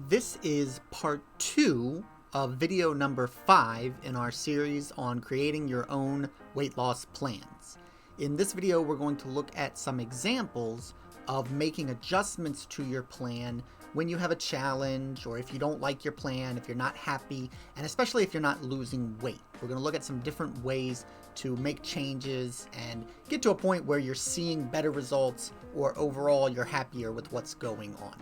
This is part 2 of video number 5 in our series on creating your own weight loss plans. In this video, we're going to look at some examples of making adjustments to your plan when you have a challenge, or if you don't like your plan, if you're not happy, and especially if you're not losing weight. We're going to look at some different ways to make changes and get to a point where you're seeing better results, or overall you're happier with what's going on.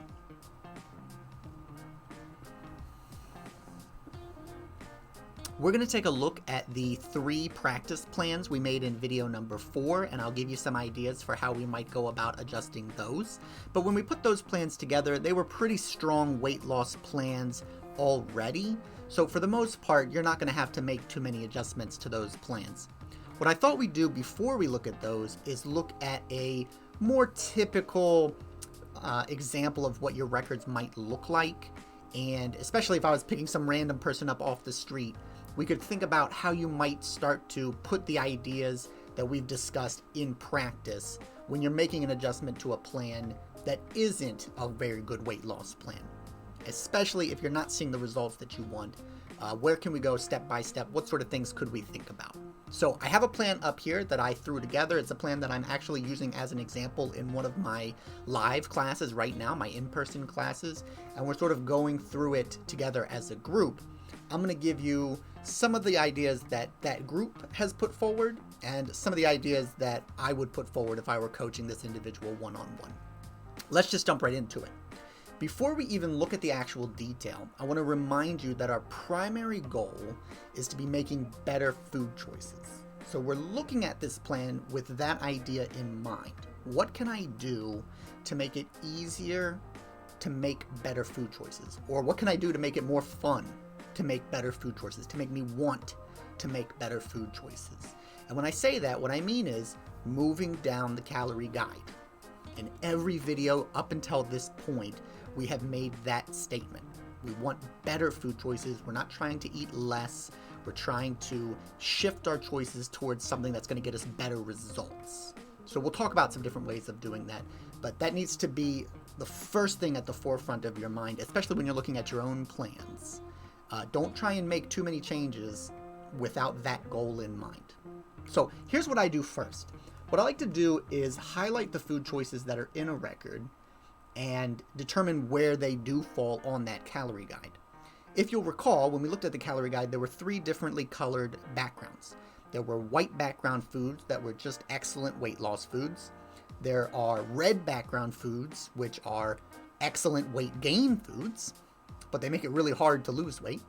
We're going to take a look at the 3 practice plans we made in video number 4, and I'll give you some ideas for how we might go about adjusting those. But when we put those plans together, they were pretty strong weight loss plans already. So for the most part, you're not going to have to make too many adjustments to those plans. What I thought we'd do before we look at those is look at a more typical example of what your records might look like. And especially if I was picking some random person up off the street, we could think about how you might start to put the ideas that we've discussed in practice when you're making an adjustment to a plan that isn't a very good weight loss plan. Especially if you're not seeing the results that you want. Where can we go step by step? What sort of things could we think about? So I have a plan up here that I threw together. It's a plan that I'm actually using as an example in one of my live classes right now, my in-person classes, and we're sort of going through it together as a group. I'm going to give you some of the ideas that that group has put forward and some of the ideas that I would put forward if I were coaching this individual one-on-one. Let's just jump right into it. Before we even look at the actual detail, I want to remind you that our primary goal is to be making better food choices. So we're looking at this plan with that idea in mind. What can I do to make it easier to make better food choices? Or what can I do to make it more fun to make better food choices, to make me want to make better food choices? And when I say that, what I mean is moving down the calorie guide. In every video up until this point, we have made that statement. We want better food choices. We're not trying to eat less. We're trying to shift our choices towards something that's going to get us better results. So we'll talk about some different ways of doing that, but that needs to be the first thing at the forefront of your mind, especially when you're looking at your own plans. Don't try and make too many changes without that goal in mind. So here's what I do first. What I like to do is highlight the food choices that are in a record and determine where they do fall on that calorie guide. If you'll recall, when we looked at the calorie guide, there were 3 differently colored backgrounds. There were white background foods that were just excellent weight loss foods. There are red background foods, which are excellent weight gain foods, but they make it really hard to lose weight.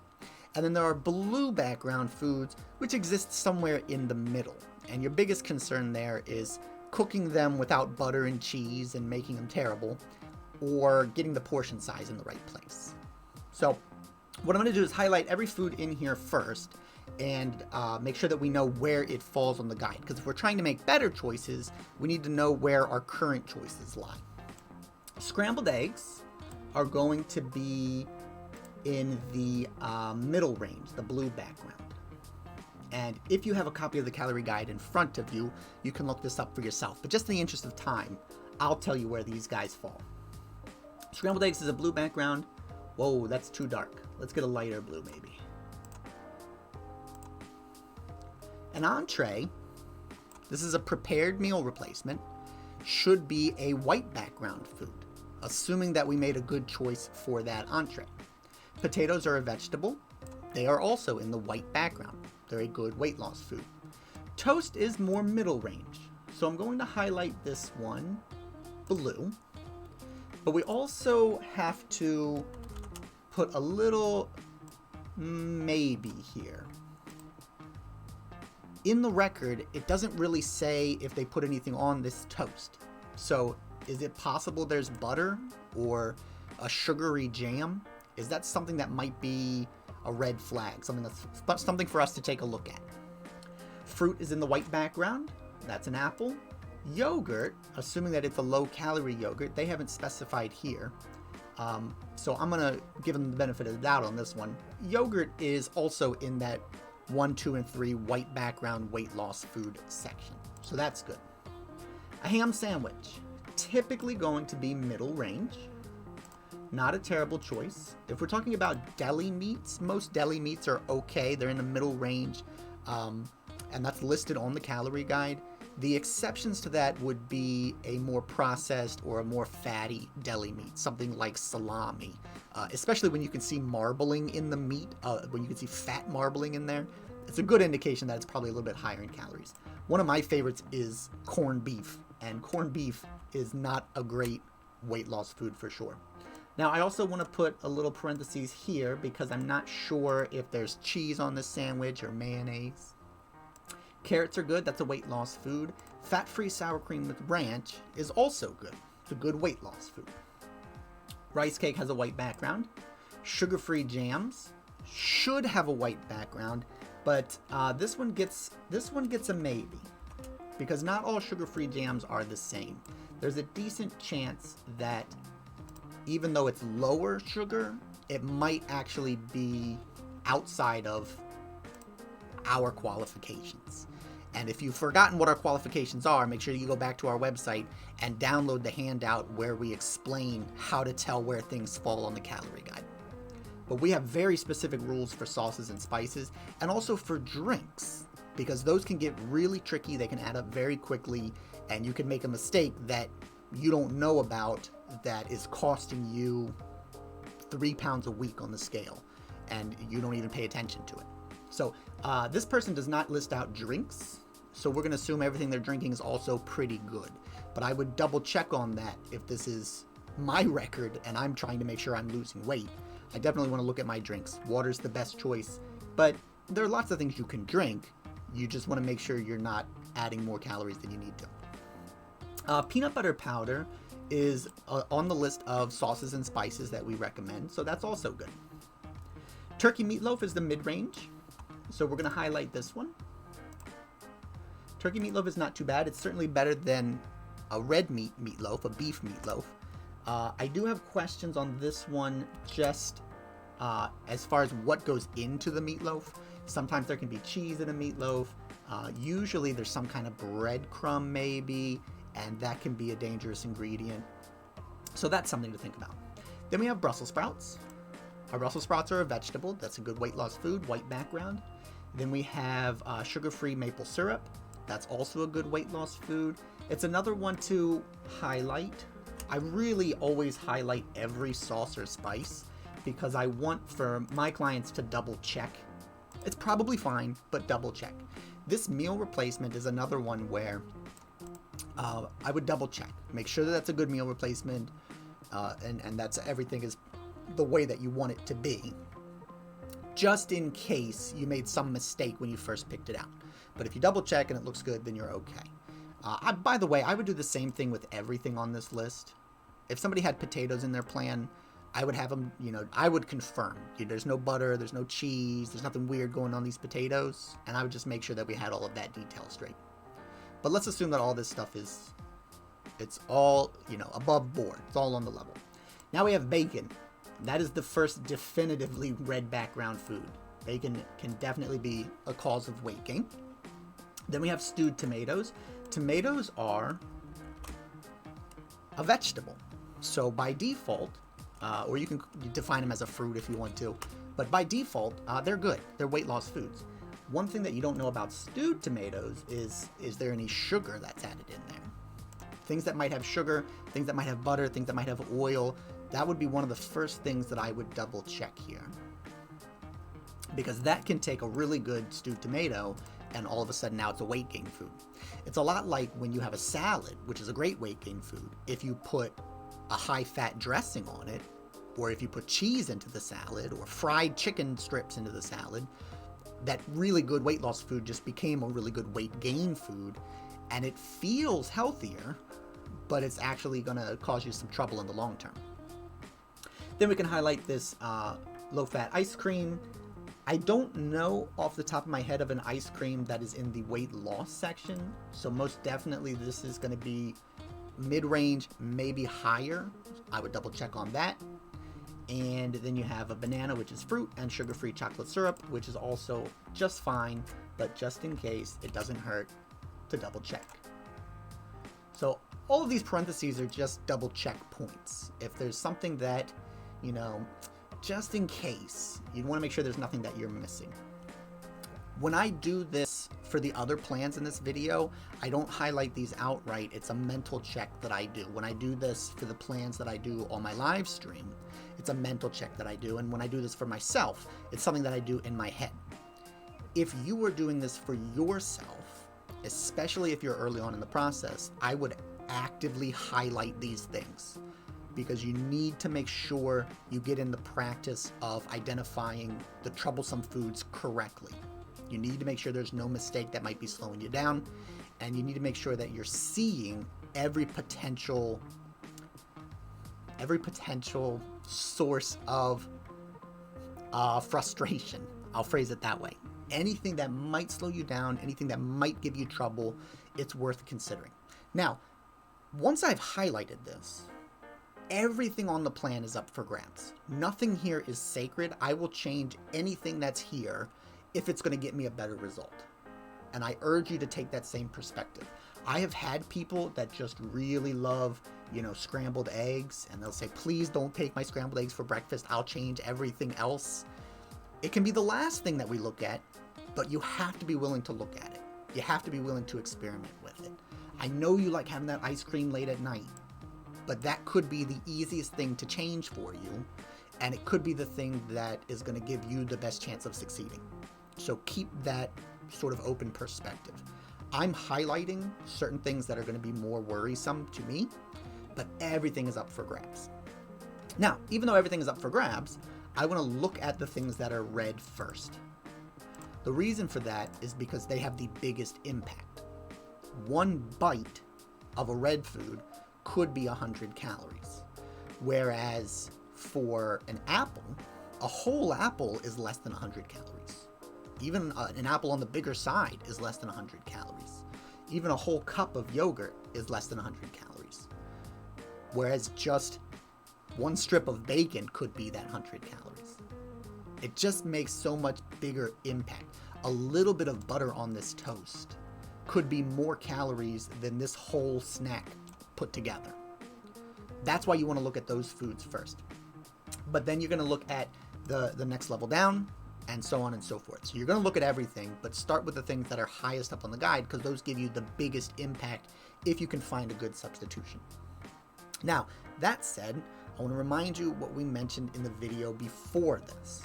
And then there are blue background foods, which exist somewhere in the middle. And your biggest concern there is cooking them without butter and cheese and making them terrible, or getting the portion size in the right place. So what I'm going to do is highlight every food in here first and make sure that we know where it falls on the guide. Because if we're trying to make better choices, we need to know where our current choices lie. Scrambled eggs are going to be in the middle range, the blue background. And if you have a copy of the calorie guide in front of you, you can look this up for yourself. But just in the interest of time, I'll tell you where these guys fall. Scrambled eggs is a blue background. Whoa, that's too dark. Let's get a lighter blue maybe. An entree, this is a prepared meal replacement, should be a white background food, assuming that we made a good choice for that entree. Potatoes are a vegetable. They are also in the white background. They're a good weight loss food. Toast is more middle range, so I'm going to highlight this one blue. But we also have to put a little maybe here. In the record, it doesn't really say if they put anything on this toast. So is it possible there's butter or a sugary jam? Is that something that might be a red flag, something for us to take a look at? Fruit is in the white background. That's an apple. Yogurt, assuming that it's a low-calorie yogurt, they haven't specified here. So I'm going to give them the benefit of the doubt on this one. Yogurt is also in that 1, 2, and 3 white background weight loss food section. So that's good. A ham sandwich, typically going to be middle range. Not a terrible choice. If we're talking about deli meats, most deli meats are okay. They're in the middle range, and that's listed on the calorie guide. The exceptions to that would be a more processed or a more fatty deli meat, something like salami, especially when you can see marbling in the meat, when you can see fat marbling in there. It's a good indication that it's probably a little bit higher in calories. One of my favorites is corned beef, and corned beef is not a great weight loss food for sure. Now, I also want to put a little parentheses here because I'm not sure if there's cheese on this sandwich or mayonnaise. Carrots are good. That's a weight loss food. Fat-free sour cream with ranch is also good. It's a good weight loss food. Rice cake has a white background. Sugar-free jams should have a white background, but this one gets a maybe because not all sugar-free jams are the same. There's a decent chance that even though it's lower sugar, it might actually be outside of our qualifications. And if you've forgotten what our qualifications are, make sure you go back to our website and download the handout where we explain how to tell where things fall on the calorie guide. But we have very specific rules for sauces and spices, and also for drinks, because those can get really tricky. They can add up very quickly, and you can make a mistake that you don't know about that is costing you 3 pounds a week on the scale, and you don't even pay attention to it. So this person does not list out drinks, so we're going to assume everything they're drinking is also pretty good. But I would double check on that if this is my record and I'm trying to make sure I'm losing weight. I definitely want to look at my drinks. Water's the best choice, but there are lots of things you can drink. You just want to make sure you're not adding more calories than you need to. Peanut butter powder is on the list of sauces and spices that we recommend, so that's also good. Turkey meatloaf is the mid-range, so we're going to highlight this one. Turkey meatloaf is not too bad. It's certainly better than a red meat meatloaf, a beef meatloaf. I do have questions on this one just as far as what goes into the meatloaf. Sometimes there can be cheese in a meatloaf. Usually there's some kind of breadcrumb maybe, and that can be a dangerous ingredient. So that's something to think about. Then we have Brussels sprouts. Our Brussels sprouts are a vegetable. That's a good weight loss food, white background. Then we have sugar-free maple syrup. That's also a good weight loss food. It's another one to highlight. I really always highlight every sauce or spice because I want for my clients to double check. It's probably fine, but double check. This meal replacement is another one where I would double check. Make sure that that's a good meal replacement and that's everything is the way that you want it to be. Just in case you made some mistake when you first picked it out. But if you double check and it looks good, then you're okay. By the way, I would do the same thing with everything on this list. If somebody had potatoes in their plan, I would have them, I would confirm. There's no butter, there's no cheese, there's nothing weird going on these potatoes, and I would just make sure that we had all of that detail straight. But let's assume that all this stuff it's all, above board. It's all on the level. Now we have bacon. That is the first definitively red background food. Bacon can definitely be a cause of weight gain. Then we have stewed tomatoes. Tomatoes are a vegetable. So by default, or you can define them as a fruit if you want to, but by default, they're good. They're weight loss foods. One thing that you don't know about stewed tomatoes is there any sugar that's added in there? Things that might have sugar, things that might have butter, things that might have oil, that would be one of the first things that I would double check here. Because that can take a really good stewed tomato and all of a sudden now it's a weight gain food. It's a lot like when you have a salad, which is a great weight gain food. If you put a high-fat dressing on it, or if you put cheese into the salad, or fried chicken strips into the salad, that really good weight loss food just became a really good weight gain food, and it feels healthier, but it's actually going to cause you some trouble in the long term. Then we can highlight this low-fat ice cream. I don't know off the top of my head of an ice cream that is in the weight loss section, so most definitely this is going to be mid-range, maybe higher. I would double check on that. And then you have a banana, which is fruit, and sugar-free chocolate syrup, which is also just fine, but just in case, it doesn't hurt to double check. So all of these parentheses are just double check points. If there's something that you know, just in case. You want to make sure there's nothing that you're missing. When I do this for the other plans in this video, I don't highlight these outright. It's a mental check that I do. When I do this for the plans that I do on my live stream, it's a mental check that I do. And when I do this for myself, it's something that I do in my head. If you were doing this for yourself, especially if you're early on in the process, I would actively highlight these things, because you need to make sure you get in the practice of identifying the troublesome foods correctly. You need to make sure there's no mistake that might be slowing you down, and you need to make sure that you're seeing every potential source of frustration. I'll phrase it that way. Anything that might slow you down, anything that might give you trouble, it's worth considering. Now, once I've highlighted this, everything on the plan is up for grabs. Nothing here is sacred. I will change anything that's here if it's going to get me a better result. And I urge you to take that same perspective. I have had people that just really love, you know, scrambled eggs, and they'll say, please don't take my scrambled eggs for breakfast. I'll change everything else. It can be the last thing that we look at, but you have to be willing to look at it. You have to be willing to experiment with it. I know you like having that ice cream late at night, but that could be the easiest thing to change for you, and it could be the thing that is going to give you the best chance of succeeding. So keep that sort of open perspective. I'm highlighting certain things that are going to be more worrisome to me, but everything is up for grabs. Now, even though everything is up for grabs, I want to look at the things that are red first. The reason for that is because they have the biggest impact. One bite of a red food could be 100 calories, whereas for an apple, a whole apple is less than 100 calories. Even an apple on the bigger side is less than 100 calories. Even a whole cup of yogurt is less than 100 calories. Whereas just one strip of bacon could be that 100 calories. It just makes so much bigger impact. A little bit of butter on this toast could be more calories than this whole snack put together. That's why you want to look at those foods first. But then you're going to look at the next level down, and so on and so forth. So you're going to look at everything, but start with the things that are highest up on the guide, because those give you the biggest impact if you can find a good substitution. Now, that said, I want to remind you what we mentioned in the video before this.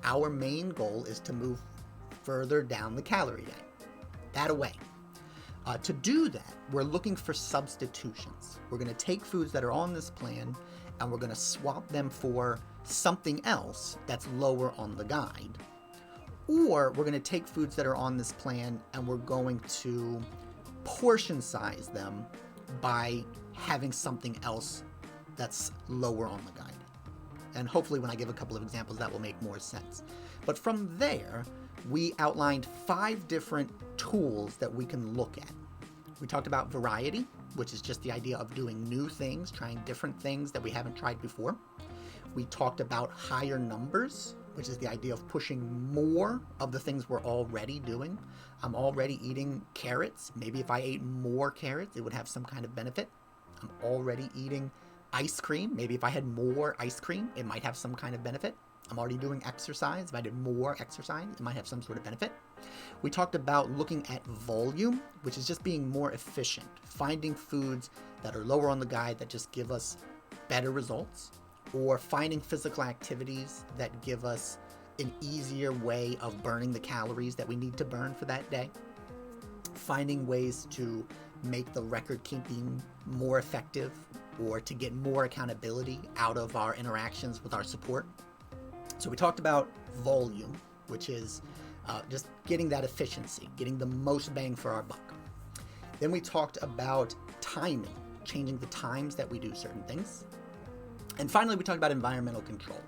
Our main goal is to move further down the calorie diet, that away. To do that, we're looking for substitutions. We're going to take foods that are on this plan, and we're going to swap them for something else that's lower on the guide. Or we're going to take foods that are on this plan, and we're going to portion size them by having something else that's lower on the guide. And hopefully when I give a couple of examples, that will make more sense. But from there, we outlined 5 different tools that we can look at. We talked about variety, which is just the idea of doing new things, trying different things that we haven't tried before. We talked about higher numbers, which is the idea of pushing more of the things we're already doing. I'm already eating carrots. Maybe if I ate more carrots, it would have some kind of benefit. I'm already eating ice cream. Maybe if I had more ice cream, it might have some kind of benefit. I'm already doing exercise. If I did more exercise, it might have some sort of benefit. We talked about looking at volume, which is just being more efficient, finding foods that are lower on the guide that just give us better results, or finding physical activities that give us an easier way of burning the calories that we need to burn for that day, finding ways to make the record keeping more effective, or to get more accountability out of our interactions with our support. So we talked about volume, which is just getting that efficiency, getting the most bang for our buck. Then we talked about timing, changing the times that we do certain things. And finally, we talked about environmental control,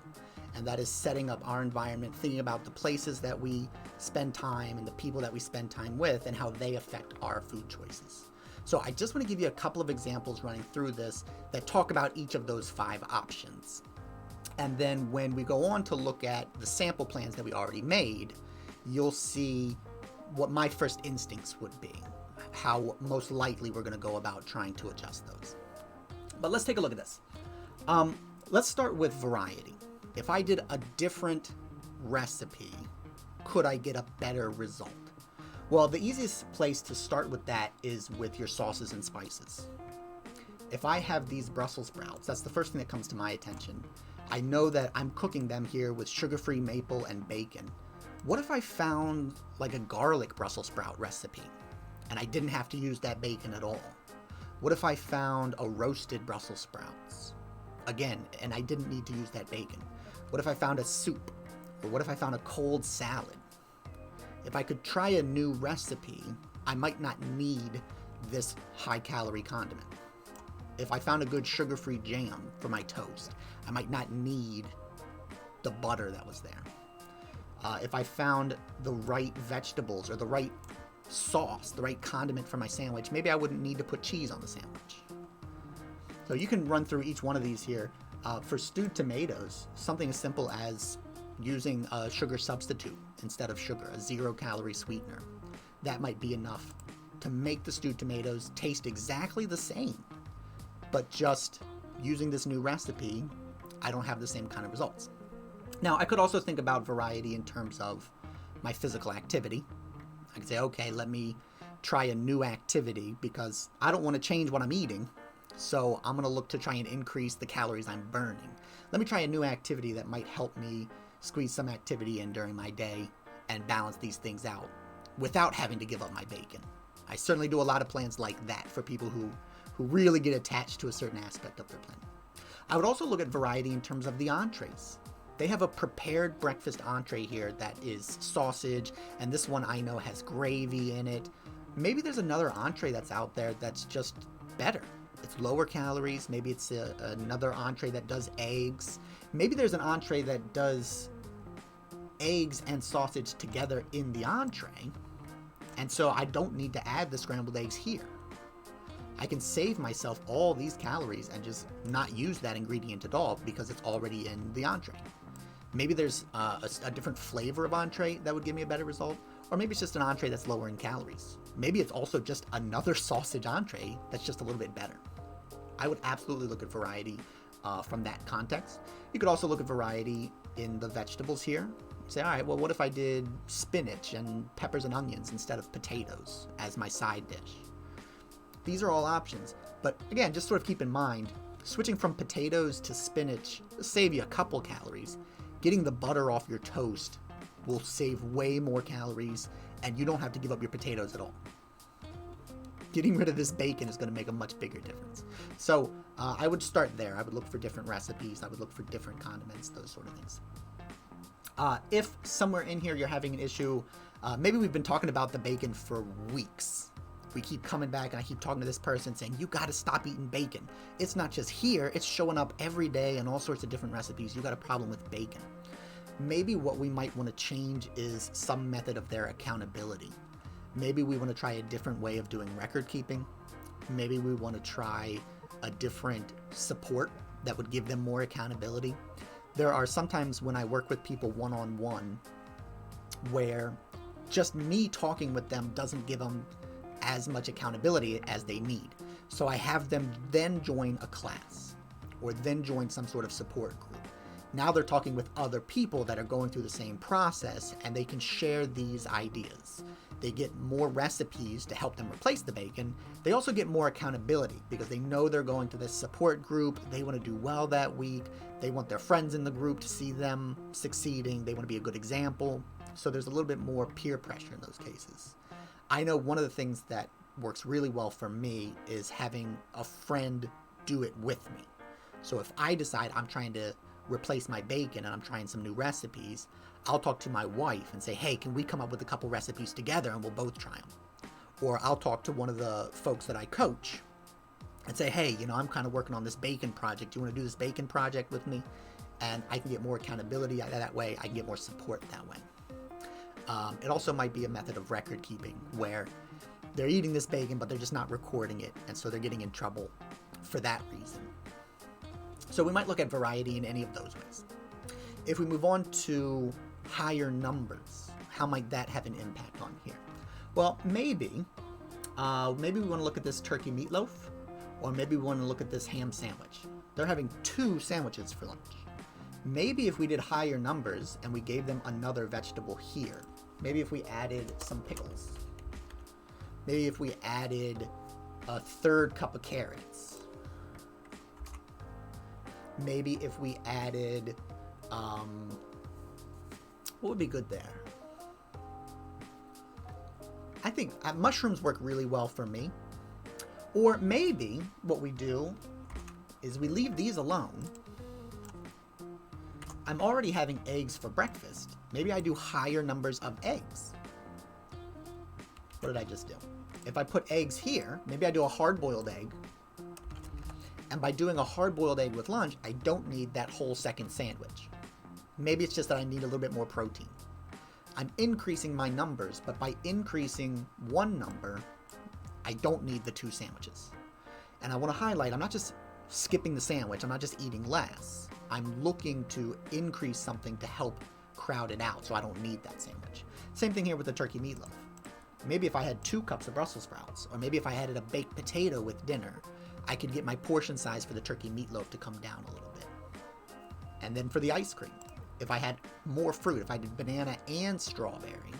and that is setting up our environment, thinking about the places that we spend time and the people that we spend time with and how they affect our food choices. So I just want to give you a couple of examples running through this that talk about each of those 5 options. And then when we go on to look at the sample plans that we already made, you'll see what my first instincts would be, how most likely we're going to go about trying to adjust those. But let's take a look at this. Let's start with variety. If I did a different recipe, could I get a better result? Well, the easiest place to start with that is with your sauces and spices. If I have these Brussels sprouts, that's the first thing that comes to my attention. I know that I'm cooking them here with sugar-free maple and bacon. What if I found like a garlic Brussels sprout recipe and I didn't have to use that bacon at all? What if I found a roasted Brussels sprouts? Again, and I didn't need to use that bacon. What if I found a soup? Or what if I found a cold salad? If I could try a new recipe, I might not need this high-calorie condiment. If I found a good sugar-free jam for my toast, I might not need the butter that was there. If I found the right vegetables or the right sauce, the right condiment for my sandwich, maybe I wouldn't need to put cheese on the sandwich. So you can run through each one of these here. For stewed tomatoes, something as simple as using a sugar substitute instead of sugar, a 0-calorie sweetener. That might be enough to make the stewed tomatoes taste exactly the same. But just using this new recipe, I don't have the same kind of results. Now, I could also think about variety in terms of my physical activity. I could say, okay, let me try a new activity because I don't want to change what I'm eating. So I'm going to look to try and increase the calories I'm burning. Let me try a new activity that might help me squeeze some activity in during my day and balance these things out without having to give up my bacon. I certainly do a lot of plans like that for people who really get attached to a certain aspect of their plan. I would also look at variety in terms of the entrees. They have a prepared breakfast entree here that is sausage, and this one I know has gravy in it. Maybe there's another entree that's out there that's just better. It's lower calories. Maybe it's another entree that does eggs. Maybe there's an entree that does eggs and sausage together in the entree, and so I don't need to add the scrambled eggs here. I can save myself all these calories and just not use that ingredient at all because it's already in the entree. Maybe there's a different flavor of entree that would give me a better result, or maybe it's just an entree that's lower in calories. Maybe it's also just another sausage entree that's just a little bit better. I would absolutely look at variety from that context. You could also look at variety in the vegetables here. Say, all right, well, what if I did spinach and peppers and onions instead of potatoes as my side dish? These are all options, but again, just sort of keep in mind, switching from potatoes to spinach will save you a couple calories. Getting the butter off your toast will save way more calories, and you don't have to give up your potatoes at all. Getting rid of this bacon is going to make a much bigger difference. So I would start there. I would look for different recipes. I would look for different condiments, those sort of things. If somewhere in here you're having an issue, maybe we've been talking about the bacon for weeks. We keep coming back and I keep talking to this person saying, you got to stop eating bacon. It's not just here, it's showing up every day in all sorts of different recipes. You got a problem with bacon. Maybe what we might want to change is some method of their accountability. Maybe we want to try a different way of doing record keeping. Maybe we want to try a different support that would give them more accountability. There are sometimes when I work with people one-on-one where just me talking with them doesn't give them as much accountability as they need. So I have them then join a class or then join some sort of support group. Now they're talking with other people that are going through the same process and they can share these ideas. They get more recipes to help them replace the bacon. They also get more accountability because they know they're going to this support group. They want to do well that week. They want their friends in the group to see them succeeding. They want to be a good example. So there's a little bit more peer pressure in those cases. I know one of the things that works really well for me is having a friend do it with me. So if I decide I'm trying to replace my bacon and I'm trying some new recipes, I'll talk to my wife and say, hey, can we come up with a couple recipes together and we'll both try them? Or I'll talk to one of the folks that I coach and say, hey, I'm kind of working on this bacon project. Do you want to do this bacon project with me? And I can get more accountability that way. I can get more support that way. It also might be a method of record keeping where they're eating this bacon, but they're just not recording it. And so they're getting in trouble for that reason. So we might look at variety in any of those ways. If we move on to higher numbers, how might that have an impact on here? Well, maybe we want to look at this turkey meatloaf, Or maybe we want to look at this ham sandwich. They're having 2 sandwiches for lunch. Maybe if we did higher numbers and we gave them another vegetable here. Maybe if we added some pickles. Maybe if we added a 3rd cup of carrots. Maybe if we added, what would be good there? I think mushrooms work really well for me. Or maybe what we do is we leave these alone. I'm already having eggs for breakfast. Maybe I do higher numbers of eggs. What did I just do? If I put eggs here, maybe I do a hard-boiled egg. And by doing a hard-boiled egg with lunch, I don't need that whole second sandwich. Maybe it's just that I need a little bit more protein. I'm increasing my numbers, but by increasing one number, I don't need the 2 sandwiches. And I want to highlight, I'm not just skipping the sandwich, I'm not just eating less. I'm looking to increase something to help crowd it out so I don't need that sandwich. Same thing here with the turkey meatloaf. Maybe if I had 2 cups of Brussels sprouts, or maybe if I added a baked potato with dinner, I could get my portion size for the turkey meatloaf to come down a little bit. And then for the ice cream, if I had more fruit, if I did banana and strawberry,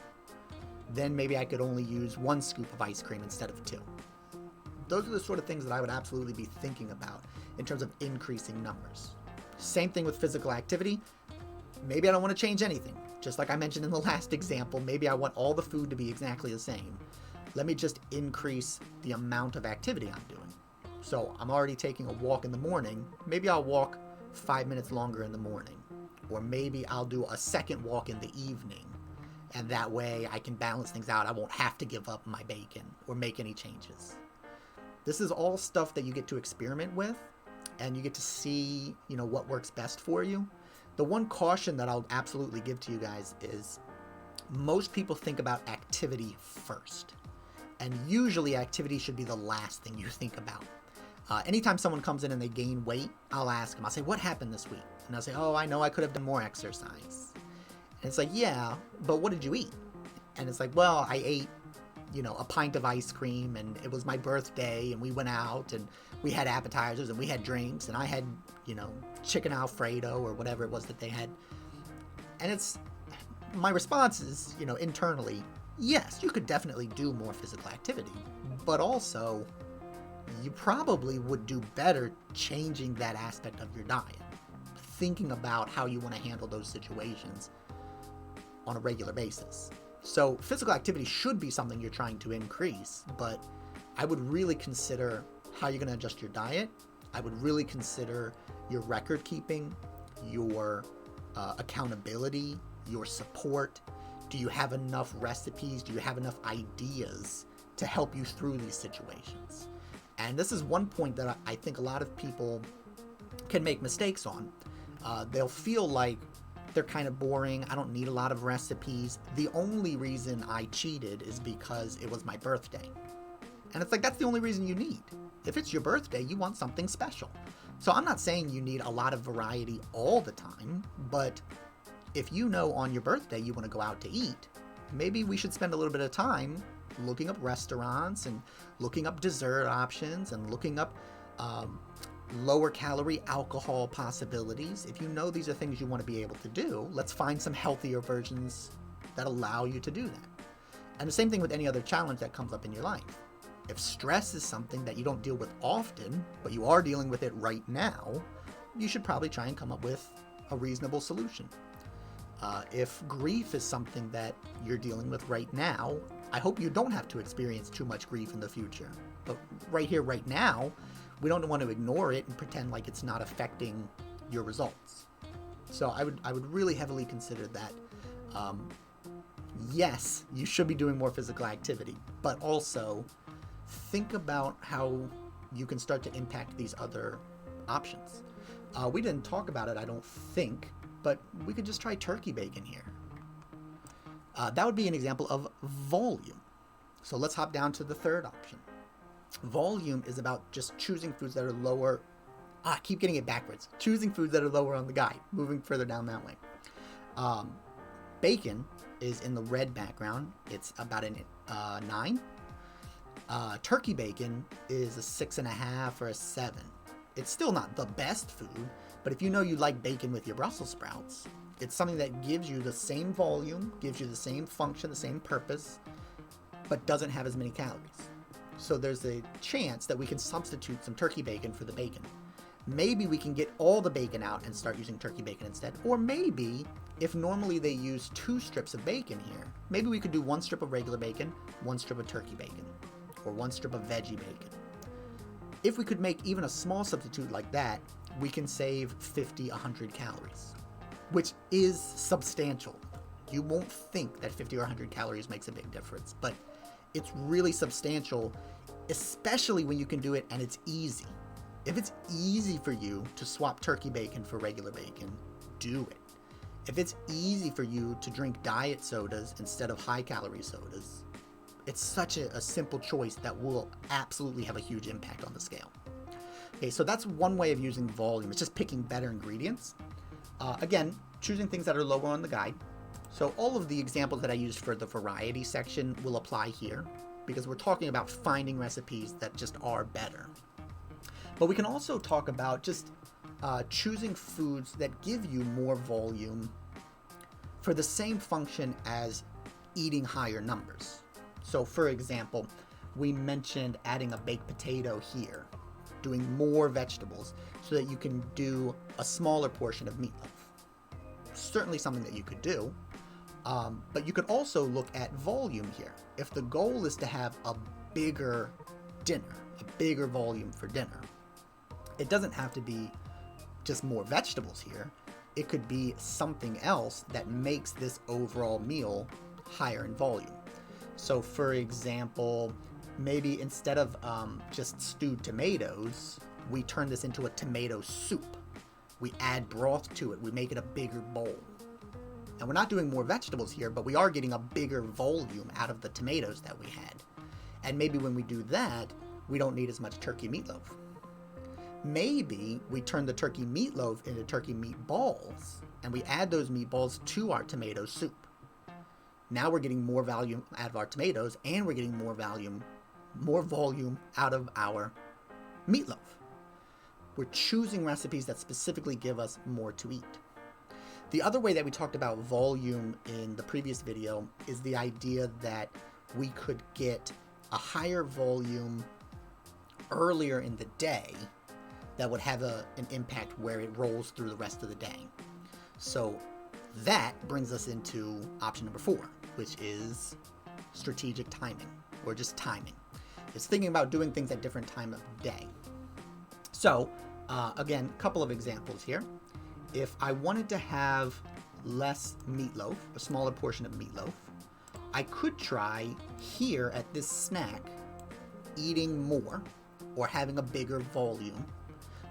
then maybe I could only use 1 scoop of ice cream instead of 2. Those are the sort of things that I would absolutely be thinking about in terms of increasing numbers. Same thing with physical activity. Maybe I don't want to change anything. Just like I mentioned in the last example, maybe I want all the food to be exactly the same. Let me just increase the amount of activity I'm doing. So I'm already taking a walk in the morning. Maybe I'll walk 5 minutes longer in the morning. Or maybe I'll do a second walk in the evening. And that way I can balance things out. I won't have to give up my bacon or make any changes. This is all stuff that you get to experiment with, and you get to see, what works best for you. The one caution that I'll absolutely give to you guys is most people think about activity first. And usually activity should be the last thing you think about. Anytime someone comes in and they gain weight, I'll ask them, I'll say, what happened this week? And I'll say, oh, I know I could have done more exercise. And it's like, yeah, but what did you eat? And it's like, well, I ate, a pint of ice cream, and it was my birthday, and we went out, and we had appetizers, and we had drinks, and I had, chicken Alfredo or whatever it was that they had. And my response is, internally, yes, you could definitely do more physical activity, but also you probably would do better changing that aspect of your diet, thinking about how you want to handle those situations on a regular basis. So physical activity should be something you're trying to increase, but I would really consider how you're going to adjust your diet. I would really consider your record keeping, your accountability, your support. Do you have enough recipes? Do you have enough ideas to help you through these situations? And this is one point that I think a lot of people can make mistakes on. They'll feel like they're kind of boring. I don't need a lot of recipes. The only reason I cheated is because it was my birthday. And it's like, that's the only reason you need. If it's your birthday, you want something special. So I'm not saying you need a lot of variety all the time, but if you know on your birthday you want to go out to eat, maybe we should spend a little bit of time looking up restaurants and looking up dessert options and looking up lower calorie alcohol possibilities. If you know these are things you want to be able to do, let's find some healthier versions that allow you to do that. And the same thing with any other challenge that comes up in your life. If stress is something that you don't deal with often, but you are dealing with it right now, you should probably try and come up with a reasonable solution. If grief is something that you're dealing with right now, I hope you don't have to experience too much grief in the future. But right here, right now, we don't want to ignore it and pretend like it's not affecting your results. So I would really heavily consider that. Yes, you should be doing more physical activity, but also think about how you can start to impact these other options. We didn't talk about it, I don't think, but we could just try turkey bacon here. That would be an example of volume. So let's hop down to the third option. Volume is about just choosing foods that are lower. I keep getting it backwards. Choosing foods that are lower on the guide, moving further down that way. Bacon is in the red background. It's about a 9. Turkey bacon is a 6.5 or a 7. It's still not the best food, but if you know you like bacon with your Brussels sprouts, it's something that gives you the same volume, gives you the same function, the same purpose, but doesn't have as many calories. So there's a chance that we can substitute some turkey bacon for the bacon. Maybe we can get all the bacon out and start using turkey bacon instead. Or maybe, if normally they use 2 strips of bacon here, maybe we could do 1 strip of regular bacon, 1 strip of turkey bacon, or 1 strip of veggie bacon. If we could make even a small substitute like that, we can save 50, 100 calories, which is substantial. You won't think that 50 or 100 calories makes a big difference, but it's really substantial, especially when you can do it and it's easy. If it's easy for you to swap turkey bacon for regular bacon, do it. If it's easy for you to drink diet sodas instead of high-calorie sodas, it's such a simple choice that will absolutely have a huge impact on the scale. Okay, so that's one way of using volume. It's just picking better ingredients. Again, choosing things that are lower on the guide. So all of the examples that I used for the variety section will apply here because we're talking about finding recipes that just are better. But we can also talk about just choosing foods that give you more volume for the same function as eating higher numbers. So for example, we mentioned adding a baked potato here, doing more vegetables so that you can do a smaller portion of meatloaf. Certainly something that you could do, but you could also look at volume here. If the goal is to have a bigger dinner, a bigger volume for dinner, it doesn't have to be just more vegetables here. It could be something else that makes this overall meal higher in volume. So for example, maybe instead of just stewed tomatoes, we turn this into a tomato soup. We add broth to it. We make it a bigger bowl. And we're not doing more vegetables here, but we are getting a bigger volume out of the tomatoes that we had. And maybe when we do that, we don't need as much turkey meatloaf. Maybe we turn the turkey meatloaf into turkey meatballs, and we add those meatballs to our tomato soup. Now we're getting more volume out of our tomatoes, and we're getting more volume out of our meatloaf. We're choosing recipes that specifically give us more to eat. The other way that we talked about volume in the previous video is the idea that we could get a higher volume earlier in the day that would have an impact where it rolls through the rest of the day. So that brings us into option number 4, which is strategic timing, or just timing. It's thinking about doing things at different time of day. So again, a couple of examples here. If I wanted to have less meatloaf, a smaller portion of meatloaf, I could try here at this snack eating more or having a bigger volume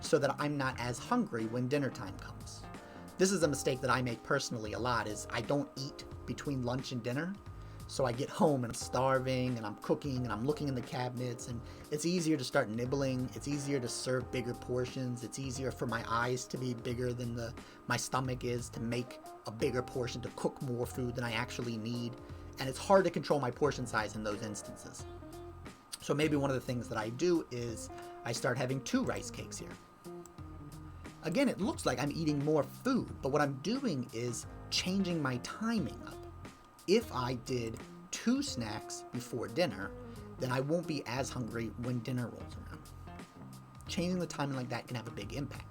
so that I'm not as hungry when dinner time comes. This is a mistake that I make personally a lot, is I don't eat between lunch and dinner. So I get home and I'm starving and I'm cooking and I'm looking in the cabinets, and it's easier to start nibbling. It's easier to serve bigger portions. It's easier for my eyes to be bigger than my stomach is, to make a bigger portion, to cook more food than I actually need. And it's hard to control my portion size in those instances. So maybe one of the things that I do is I start having 2 rice cakes here. Again, it looks like I'm eating more food, but what I'm doing is changing my timing up. If I did 2 snacks before dinner, then I won't be as hungry when dinner rolls around. Changing the timing like that can have a big impact.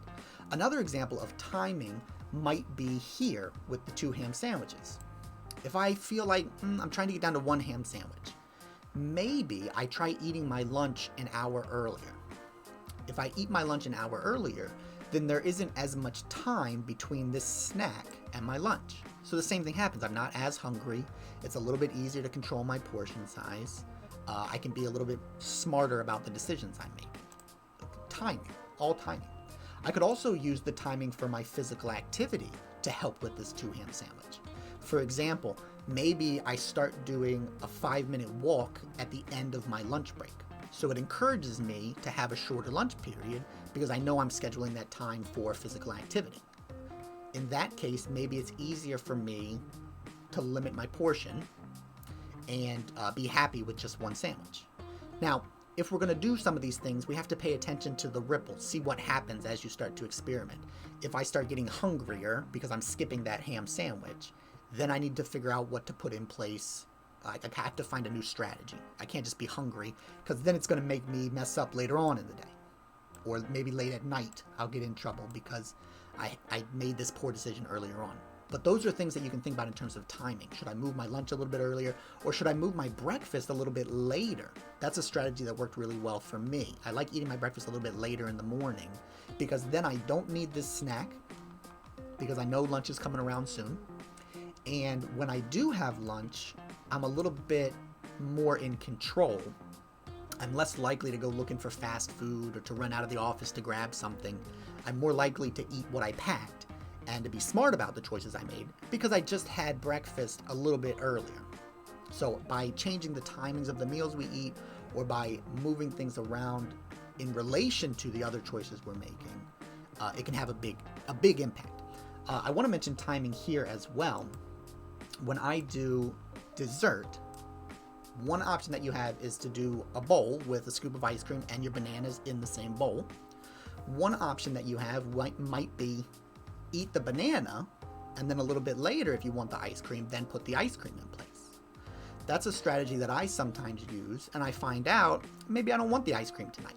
Another example of timing might be here with the 2 ham sandwiches. If I feel like I'm trying to get down to 1 ham sandwich, maybe I try eating my lunch an hour earlier. If I eat my lunch an hour earlier, then there isn't as much time between this snack and my lunch. So the same thing happens. I'm not as hungry. It's a little bit easier to control my portion size. I can be a little bit smarter about the decisions I make. Timing, all timing. I could also use the timing for my physical activity to help with this 2 ham sandwich. For example, maybe I start doing a 5-minute walk at the end of my lunch break. So it encourages me to have a shorter lunch period because I know I'm scheduling that time for physical activity. In that case, maybe it's easier for me to limit my portion and be happy with just 1 sandwich. Now, if we're going to do some of these things, we have to pay attention to the ripples, see what happens as you start to experiment. If I start getting hungrier because I'm skipping that ham sandwich, then I need to figure out what to put in place. I have to find a new strategy. I can't just be hungry, because then it's going to make me mess up later on in the day. Or maybe late at night, I'll get in trouble because I made this poor decision earlier on. But those are things that you can think about in terms of timing. Should I move my lunch a little bit earlier, or should I move my breakfast a little bit later? That's a strategy that worked really well for me. I like eating my breakfast a little bit later in the morning, because then I don't need this snack, because I know lunch is coming around soon. And when I do have lunch, I'm a little bit more in control. I'm less likely to go looking for fast food or to run out of the office to grab something. I'm more likely to eat what I packed and to be smart about the choices I made because I just had breakfast a little bit earlier. So by changing the timings of the meals we eat, or by moving things around in relation to the other choices we're making, it can have a big impact. I want to mention timing here as well. When I do dessert, one option that you have is to do a bowl with a scoop of ice cream and your bananas in the same bowl. One option that you have might be eat the banana, and then a little bit later, if you want the ice cream, then put the ice cream in place. That's a strategy that I sometimes use, and I find out maybe I don't want the ice cream tonight.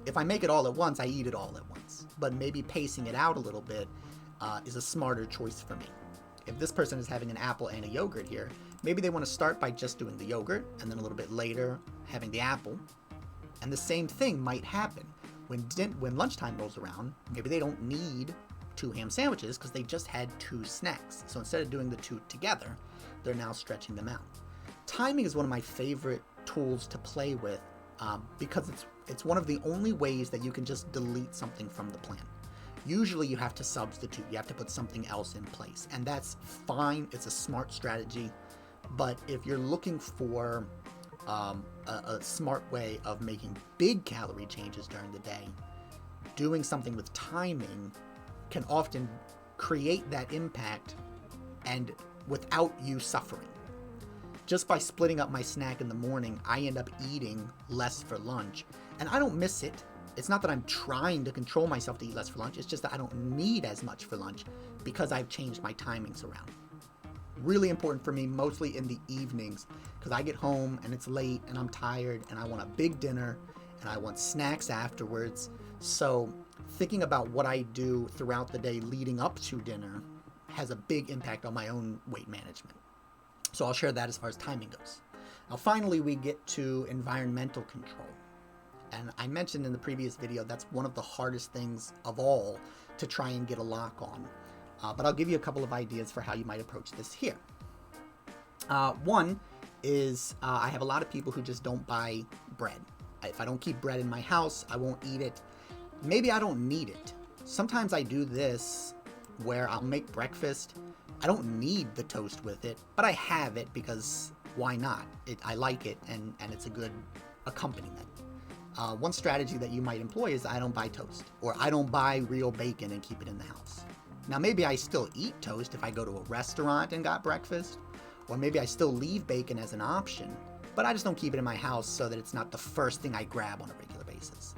If I make it all at once, I eat it all at once. But maybe pacing it out a little bit is a smarter choice for me. If this person is having an apple and a yogurt here, maybe they want to start by just doing the yogurt, and then a little bit later having the apple. And the same thing might happen when lunchtime rolls around. Maybe they don't need 2 ham sandwiches because they just had 2 snacks. So instead of doing the 2 together, they're now stretching them out. Timing is one of my favorite tools to play with because it's one of the only ways that you can just delete something from the plan. Usually you have to substitute, you have to put something else in place, and that's fine. It's a smart strategy. But if you're looking for a smart way of making big calorie changes during the day, doing something with timing can often create that impact and without you suffering. Just by splitting up my snack in the morning, I end up eating less for lunch, and I don't miss it. It's not that I'm trying to control myself to eat less for lunch, it's just that I don't need as much for lunch because I've changed my timings around. Really important for me, mostly in the evenings, because I get home and it's late and I'm tired and I want a big dinner and I want snacks afterwards. So thinking about what I do throughout the day leading up to dinner has a big impact on my own weight management. So I'll share that as far as timing goes. Now finally we get to environmental control. And I mentioned in the previous video that's one of the hardest things of all to try and get a lock on. But I'll give you a couple of ideas for how you might approach this here. One is I have a lot of people who just don't buy bread. If I don't keep bread in my house, I won't eat it. Maybe I don't need it. Sometimes I do this where I'll make breakfast. I don't need the toast with it, but I have it because why not? I like it and it's a good accompaniment. One strategy that you might employ is I don't buy toast, or I don't buy real bacon and keep it in the house. Now maybe I still eat toast if I go to a restaurant and got breakfast, or maybe I still leave bacon as an option, but I just don't keep it in my house so that it's not the first thing I grab on a regular basis.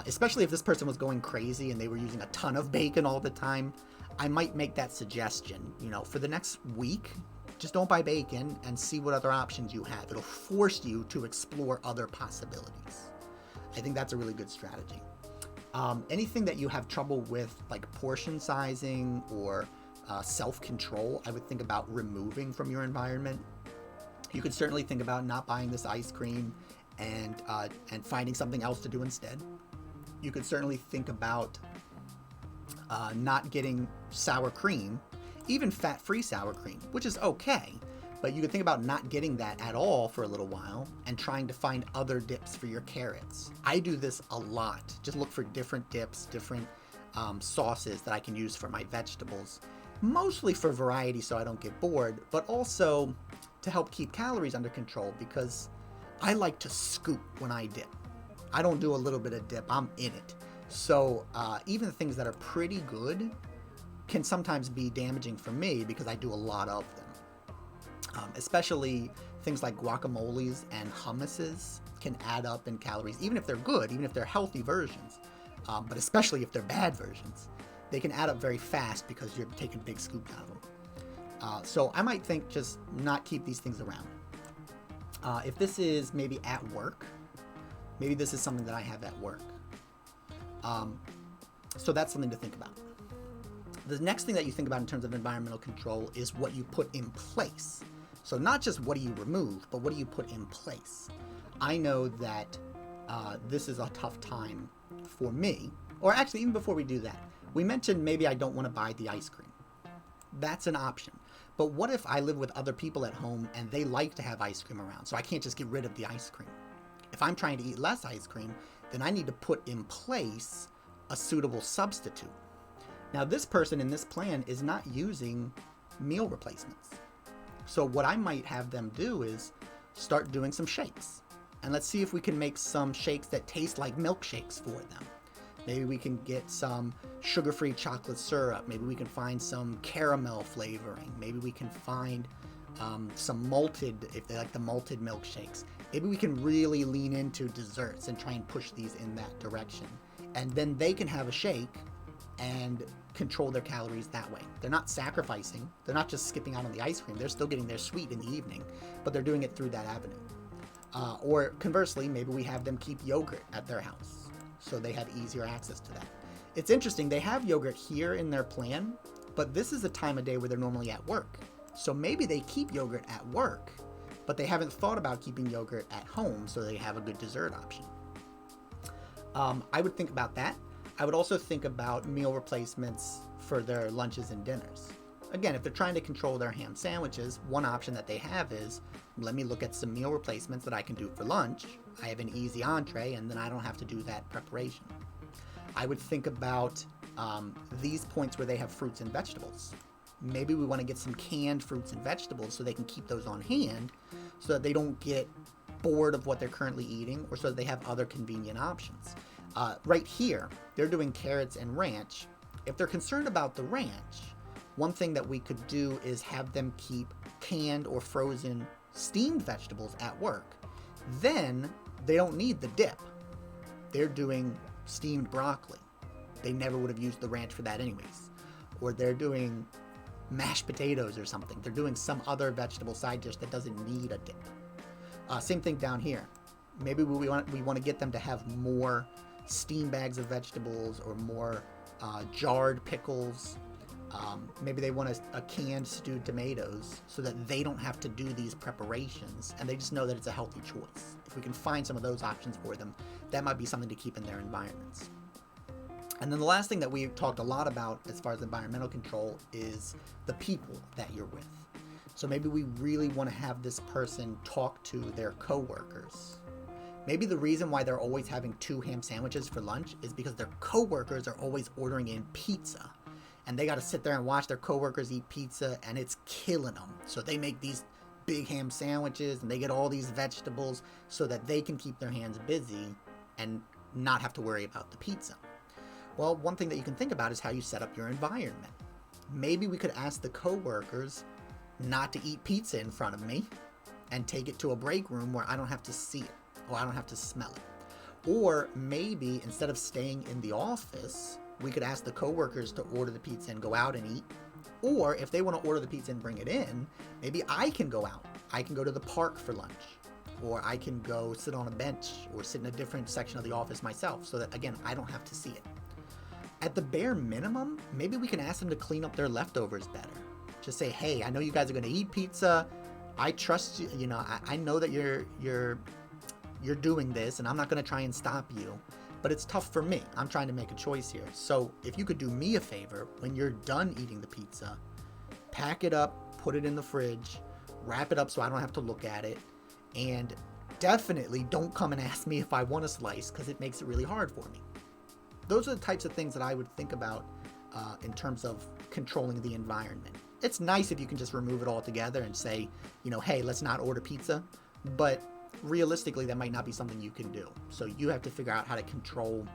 Especially if this person was going crazy and they were using a ton of bacon all the time, I might make that suggestion, for the next week, just don't buy bacon and see what other options you have. It'll force you to explore other possibilities. I think that's a really good strategy. Anything that you have trouble with, like portion sizing or self-control, I would think about removing from your environment. You could certainly think about not buying this ice cream and finding something else to do instead. You could certainly think about not getting sour cream, even fat-free sour cream, which is okay. But you could think about not getting that at all for a little while and trying to find other dips for your carrots. I do this a lot. Just look for different dips, different sauces that I can use for my vegetables. Mostly for variety so I don't get bored, but also to help keep calories under control because I like to scoop when I dip. I don't do a little bit of dip, I'm in it. So even the things that are pretty good can sometimes be damaging for me because I do a lot of them. Especially things like guacamoles and hummuses can add up in calories, even if they're good, even if they're healthy versions, but especially if they're bad versions. They can add up very fast because you're taking big scoops out of them. So I might think just not keep these things around. If this is maybe at work, maybe this is something that I have at work. So that's something to think about. The next thing that you think about in terms of environmental control is what you put in place. So not just what do you remove, but what do you put in place? I know that this is a tough time for me, or actually even before we do that, we mentioned maybe I don't want to buy the ice cream. That's an option. But what if I live with other people at home and they like to have ice cream around, so I can't just get rid of the ice cream? If I'm trying to eat less ice cream, then I need to put in place a suitable substitute. Now, this person in this plan is not using meal replacements. So what I might have them do is start doing some shakes. And let's see if we can make some shakes that taste like milkshakes for them. Maybe we can get some sugar-free chocolate syrup. Maybe we can find some caramel flavoring. Maybe we can find some malted, if they like the malted milkshakes. Maybe we can really lean into desserts and try and push these in that direction. And then they can have a shake and control their calories that way. They're not sacrificing. They're not just skipping out on the ice cream. They're still getting their sweet in the evening, but they're doing it through that avenue. Or conversely, maybe we have them keep yogurt at their house so they have easier access to that. It's interesting, they have yogurt here in their plan, but this is a time of day where they're normally at work. So maybe they keep yogurt at work, but they haven't thought about keeping yogurt at home so they have a good dessert option. I would think about that. I would also think about meal replacements for their lunches and dinners. Again, if they're trying to control their ham sandwiches, one option that they have is, let me look at some meal replacements that I can do for lunch. I have an easy entree, and then I don't have to do that preparation. I would think about these points where they have fruits and vegetables. Maybe we want to get some canned fruits and vegetables so they can keep those on hand so that they don't get bored of what they're currently eating, or so that they have other convenient options. Right here, they're doing carrots and ranch. If they're concerned about the ranch, one thing that we could do is have them keep canned or frozen steamed vegetables at work. Then they don't need the dip. They're doing steamed broccoli. They never would have used the ranch for that anyways. Or they're doing mashed potatoes or something. They're doing some other vegetable side dish that doesn't need a dip. Same thing down here. Maybe we want to get them to have more steam bags of vegetables or more jarred pickles. Maybe they want a canned stewed tomatoes so that they don't have to do these preparations and they just know that it's a healthy choice. If we can find some of those options for them, that might be something to keep in their environments. And then the last thing that we talked a lot about as far as environmental control is the people that you're with. So maybe we really want to have this person talk to their coworkers. Maybe the reason why they're always having 2 ham sandwiches for lunch is because their coworkers are always ordering in pizza. And they got to sit there and watch their coworkers eat pizza, and it's killing them. So they make these big ham sandwiches, and they get all these vegetables so that they can keep their hands busy and not have to worry about the pizza. Well, one thing that you can think about is how you set up your environment. Maybe we could ask the coworkers not to eat pizza in front of me and take it to a break room where I don't have to see it or I don't have to smell it. Or maybe instead of staying in the office, we could ask the coworkers to order the pizza and go out and eat. Or if they want to order the pizza and bring it in, maybe I can go out. I can go to the park for lunch. Or I can go sit on a bench or sit in a different section of the office myself so that, again, I don't have to see it. At the bare minimum, maybe we can ask them to clean up their leftovers better. Just say, hey, I know you guys are going to eat pizza. I trust you. You know, I know that you're doing this, and I'm not going to try and stop you. But it's tough for me. I'm trying to make a choice here. So if you could do me a favor, when you're done eating the pizza, pack it up, put it in the fridge, wrap it up so I don't have to look at it, and definitely don't come and ask me if I want a slice because it makes it really hard for me. Those are the types of things that I would think about in terms of controlling the environment. It's nice if you can just remove it all together and say, you know, hey, let's not order pizza, but realistically, that might not be something you can do. So you have to figure out how to control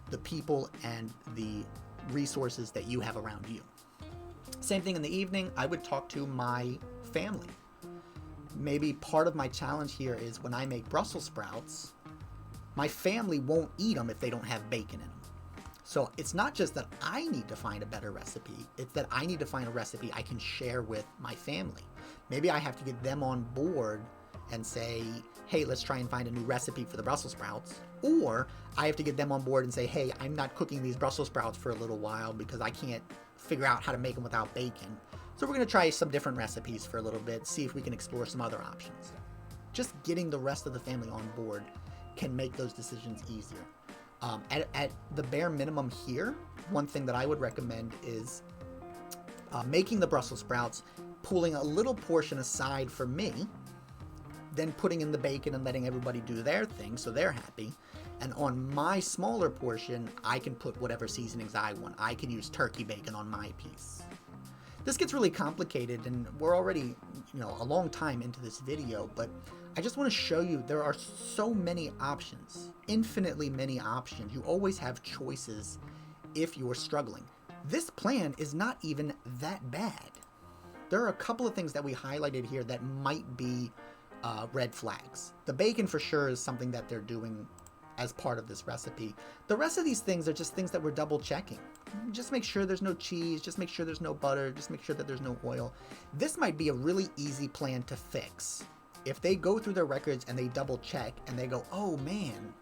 the people and the resources that you have around you. Same thing in the evening, I would talk to my family. maybe part of my challenge here is when I make Brussels sprouts, my family won't eat them if they don't have bacon in them. So it's not just that I need to find a better recipe, it's that I need to find a recipe I can share with my family. Maybe I have to get them on board and say, hey, let's try and find a new recipe for the Brussels sprouts. Or I have to get them on board and say, hey, I'm not cooking these Brussels sprouts for a little while because I can't figure out how to make them without bacon. So we're going to try some different recipes for a little bit, see if we can explore some other options. Just getting the rest of the family on board can make those decisions easier. At the bare minimum here, one thing that I would recommend is making the Brussels sprouts, pulling a little portion aside for me, then putting in the bacon and letting everybody do their thing so they're happy. And on my smaller portion, I can put whatever seasonings I want. I can use turkey bacon on my piece. This gets really complicated, and we're already, a long time into this video, but I just want to show you there are so many options, infinitely many options. You always have choices if you're struggling. This plan is not even that bad. There are a couple of things that we highlighted here that might be red flags. The bacon for sure is something that they're doing as part of this recipe. The rest of these things are just things that we're double checking. Just make sure there's no cheese, just make sure there's no butter, just make sure that there's no oil. This might be a really easy plan to fix. If they go through their records and they double check and they go, oh man,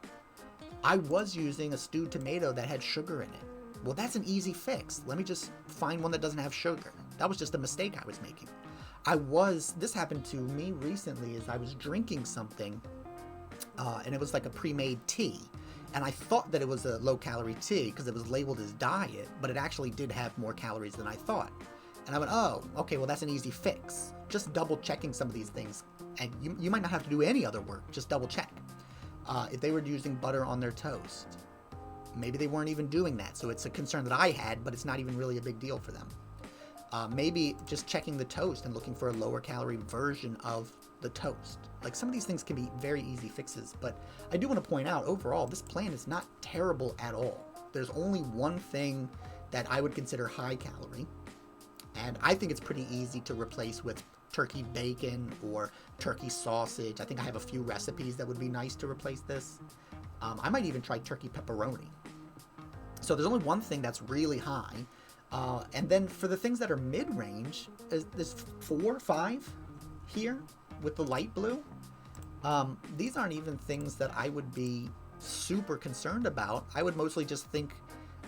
I was using a stewed tomato that had sugar in it. Well, that's an easy fix. Let me just find one that doesn't have sugar. That was just a mistake I was making. This happened to me recently, is I was drinking something and it was like a pre-made tea. And I thought that it was a low-calorie tea because it was labeled as diet, but it actually did have more calories than I thought. And I went, oh, okay, well, that's an easy fix. Just double-checking some of these things. And you might not have to do any other work. Just double-check. If they were using butter on their toast, maybe they weren't even doing that. So it's a concern that I had, but it's not even really a big deal for them. Maybe just checking the toast and looking for a lower-calorie version of the toast. Like, some of these things can be very easy fixes, but I do want to point out, overall, this plan is not terrible at all. There's only one thing that I would consider high calorie, and I think it's pretty easy to replace with turkey bacon or turkey sausage. I think I have a few recipes that would be nice to replace this. I might even try turkey pepperoni. So there's only one thing that's really high, and then for the things that are mid-range, there's 4 or 5 here with the light blue. These aren't even things that I would be super concerned about. I would mostly just think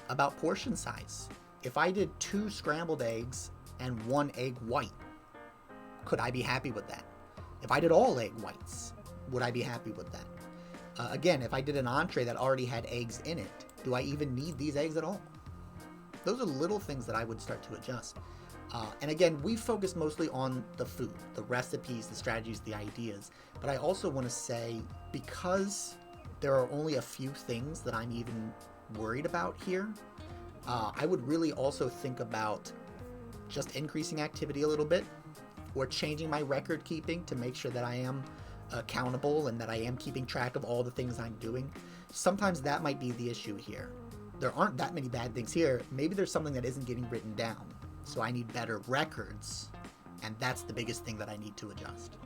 about portion size. If I did 2 scrambled eggs and 1 egg white, could I be happy with that? If I did all egg whites, would I be happy with that? Again, if I did an entree that already had eggs in it, do I even need these eggs at all? Those are little things that I would start to adjust. And again, we focus mostly on the food, the recipes, the strategies, the ideas. But I also want to say, because there are only a few things that I'm even worried about here, I would really also think about just increasing activity a little bit, or changing my record keeping to make sure that I am accountable and that I am keeping track of all the things I'm doing. Sometimes that might be the issue here. There aren't that many bad things here. Maybe there's something that isn't getting written down. So I need better records, and that's the biggest thing that I need to adjust.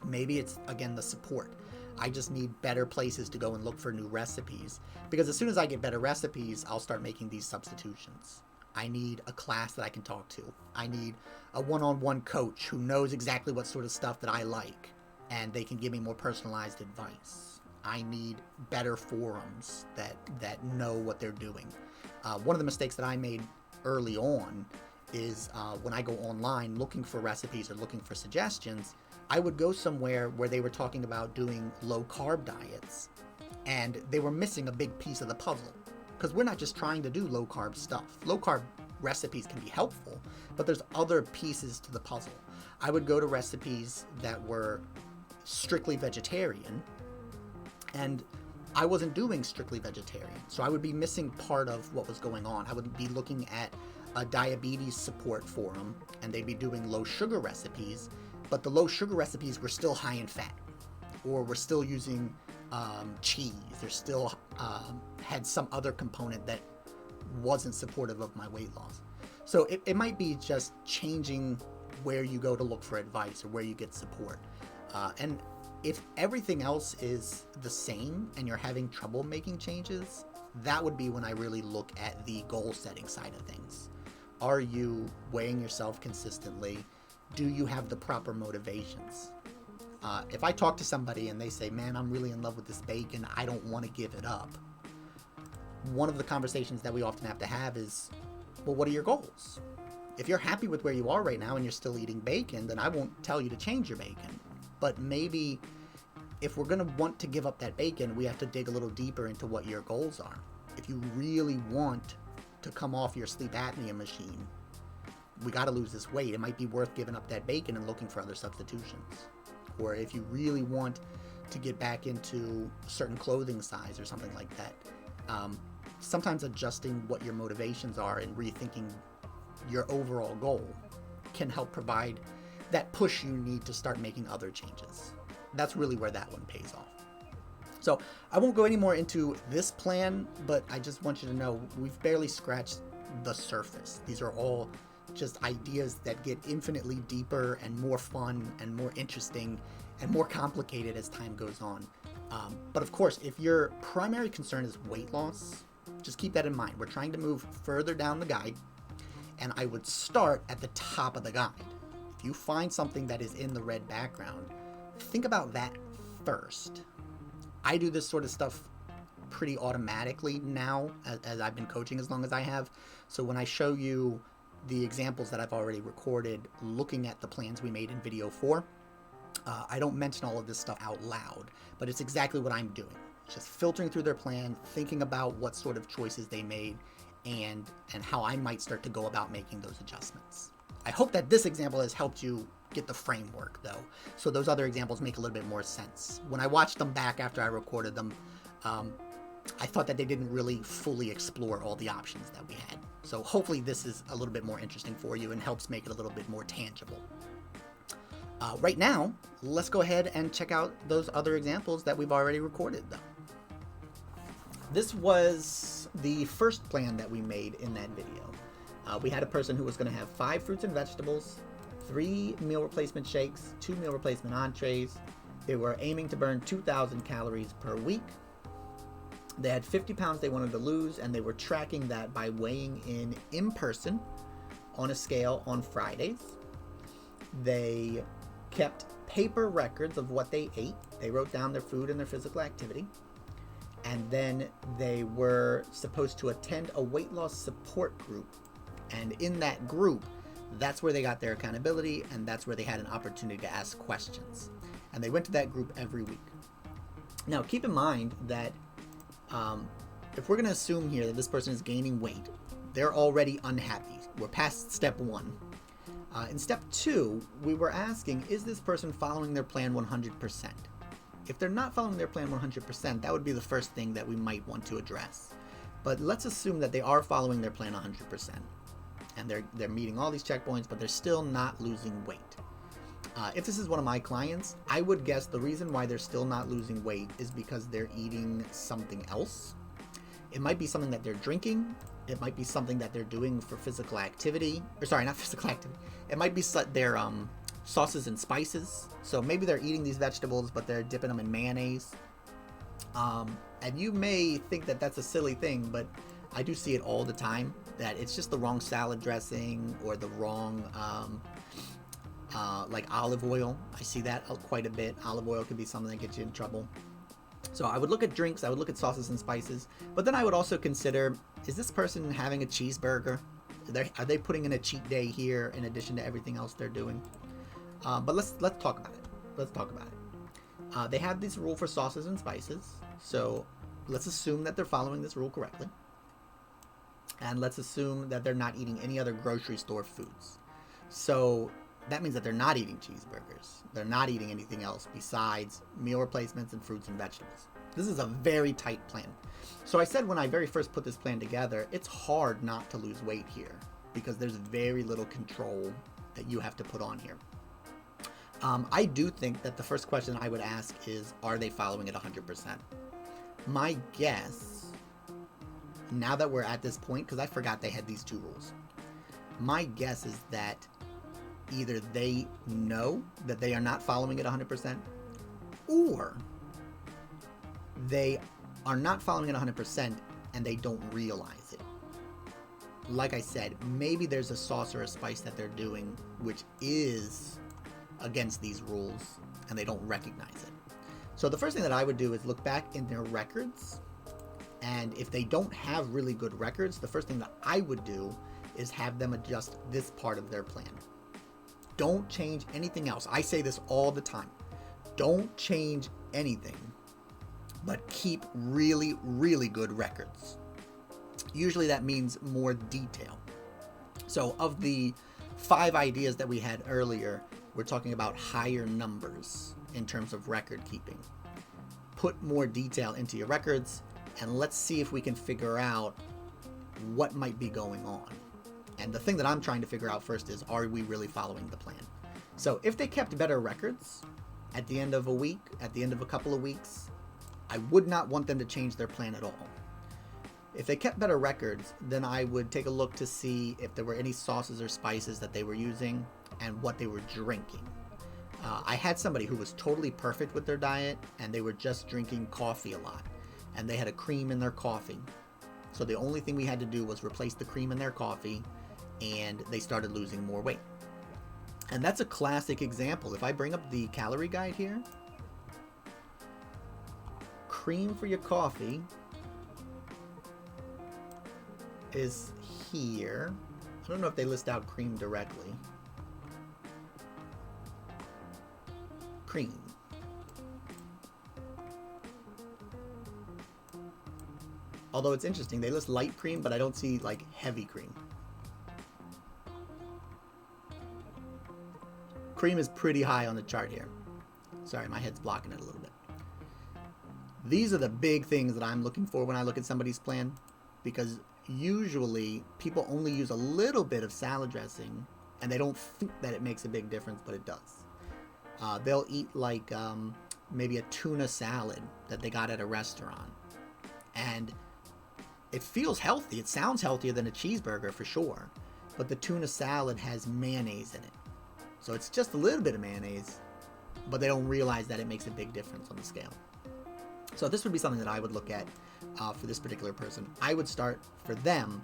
Maybe it's, again, the support. I just need better places to go and look for new recipes, because as soon as I get better recipes, I'll start making these substitutions. I need a class that I can talk to. I need a one-on-one coach who knows exactly what sort of stuff that I like, and they can give me more personalized advice. I need better forums that know what they're doing. One of the mistakes that I made early on is when I go online looking for recipes or looking for suggestions, I would go somewhere where they were talking about doing low-carb diets, and they were missing a big piece of the puzzle. Because we're not just trying to do low-carb stuff. Low-carb recipes can be helpful, but there's other pieces to the puzzle. I would go to recipes that were strictly vegetarian, and I wasn't doing strictly vegetarian, so I would be missing part of what was going on. I would be looking at a diabetes support forum, and they'd be doing low-sugar recipes, but the low-sugar recipes were still high in fat, or were still using cheese, or still had some other component that wasn't supportive of my weight loss. So it might be just changing where you go to look for advice or where you get support. And if everything else is the same and you're having trouble making changes, that would be when I really look at the goal setting side of things. Are you weighing yourself consistently? Do you have the proper motivations? If I talk to somebody and they say, man, I'm really in love with this bacon, I don't want to give it up. One of the conversations that we often have to have is, well, what are your goals? If you're happy with where you are right now and you're still eating bacon, then I won't tell you to change your bacon. But maybe if we're going to want to give up that bacon, we have to dig a little deeper into what your goals are. If you really want to come off your sleep apnea machine, we got to lose this weight. It might be worth giving up that bacon and looking for other substitutions. Or if you really want to get back into a certain clothing size or something like that, sometimes adjusting what your motivations are and rethinking your overall goal can help provide that push you need to start making other changes. That's really where that one pays off. So I won't go any more into this plan, but I just want you to know we've barely scratched the surface. These are all just ideas that get infinitely deeper and more fun and more interesting and more complicated as time goes on. But of course, if your primary concern is weight loss, just keep that in mind. We're trying to move further down the guide, and I would start at the top of the guide. If you find something that is in the red background, think about that first. I do this sort of stuff pretty automatically now, as I've been coaching as long as I have. So when I show you the examples that I've already recorded, looking at the plans we made in video 4, I don't mention all of this stuff out loud, but it's exactly what I'm doing. Just filtering through their plan, thinking about what sort of choices they made, and how I might start to go about making those adjustments. I hope that this example has helped you get the framework, though, so those other examples make a little bit more sense. When I watched them back after I recorded them, I thought that they didn't really fully explore all the options that we had. So hopefully this is a little bit more interesting for you and helps make it a little bit more tangible. Right now, let's go ahead and check out those other examples that we've already recorded, though. This was the first plan that we made in that video. We had a person who was going to have 5 fruits and vegetables, 3 meal replacement shakes, 2 meal replacement entrees. They were aiming to burn 2,000 calories per week. They had 50 pounds they wanted to lose, and they were tracking that by weighing in person on a scale on Fridays. They kept paper records of what they ate. They wrote down their food and their physical activity. And then they were supposed to attend a weight loss support group. And in that group, that's where they got their accountability, and that's where they had an opportunity to ask questions. And they went to that group every week. Now, keep in mind that if we're going to assume here that this person is gaining weight, they're already unhappy. We're past step 1. In step 2, we were asking, is this person following their plan 100%? If they're not following their plan 100%, that would be the first thing that we might want to address. But let's assume that they are following their plan 100%. And they're meeting all these checkpoints, but they're still not losing weight. If this is one of my clients, I would guess the reason why they're still not losing weight is because they're eating something else. It might be something that they're drinking. It might be something that they're doing for physical activity. Or sorry, not physical activity. It might be their sauces and spices. So maybe they're eating these vegetables, but they're dipping them in mayonnaise. And you may think that that's a silly thing, but I do see it all the time, that it's just the wrong salad dressing or the wrong, like olive oil. I see that quite a bit. Olive oil can be something that gets you in trouble. So I would look at drinks, I would look at sauces and spices, but then I would also consider, is this person having a cheeseburger? Are they putting in a cheat day here in addition to everything else they're doing? But let's talk about it. Let's talk about it. They have this rule for sauces and spices, so let's assume that they're following this rule correctly. And let's assume that they're not eating any other grocery store foods. So that means that they're not eating cheeseburgers. They're not eating anything else besides meal replacements and fruits and vegetables. This is a very tight plan. So I said when I very first put this plan together, it's hard not to lose weight here because there's very little control that you have to put on here. I do think that the first question I would ask is, are they following it 100%? My guess, now that we're at this point, because I forgot they had these 2 rules, my guess is that either they know that they are not following it 100%, or they are not following it 100% and they don't realize it. Like I said, maybe there's a sauce or a spice that they're doing which is against these rules and they don't recognize it. So the first thing that I would do is look back in their records, and if they don't have really good records, the first thing that I would do is have them adjust this part of their plan. Don't change anything else. I say this all the time. Don't change anything, but keep really, really good records. Usually that means more detail. So of the 5 ideas that we had earlier, we're talking about higher numbers in terms of record keeping. Put more detail into your records, and let's see if we can figure out what might be going on. And the thing that I'm trying to figure out first is, are we really following the plan? So if they kept better records at the end of a week, at the end of a couple of weeks, I would not want them to change their plan at all. If they kept better records, then I would take a look to see if there were any sauces or spices that they were using and what they were drinking. I had somebody who was totally perfect with their diet, and they were just drinking coffee a lot, and they had a cream in their coffee. So the only thing we had to do was replace the cream in their coffee, and they started losing more weight. And that's a classic example. If I bring up the calorie guide here, cream for your coffee is here. I don't know if they list out cream directly. Cream. Although it's interesting, they list light cream, but I don't see like heavy cream. Cream is pretty high on the chart here. Sorry, my head's blocking it a little bit. These are the big things that I'm looking for when I look at somebody's plan, because usually people only use a little bit of salad dressing and they don't think that it makes a big difference, but it does. They'll eat like maybe a tuna salad that they got at a restaurant, and it feels healthy. It sounds healthier than a cheeseburger for sure, but the tuna salad has mayonnaise in it. So it's just a little bit of mayonnaise, but they don't realize that it makes a big difference on the scale. So this would be something that I would look at for this particular person. I would start for them,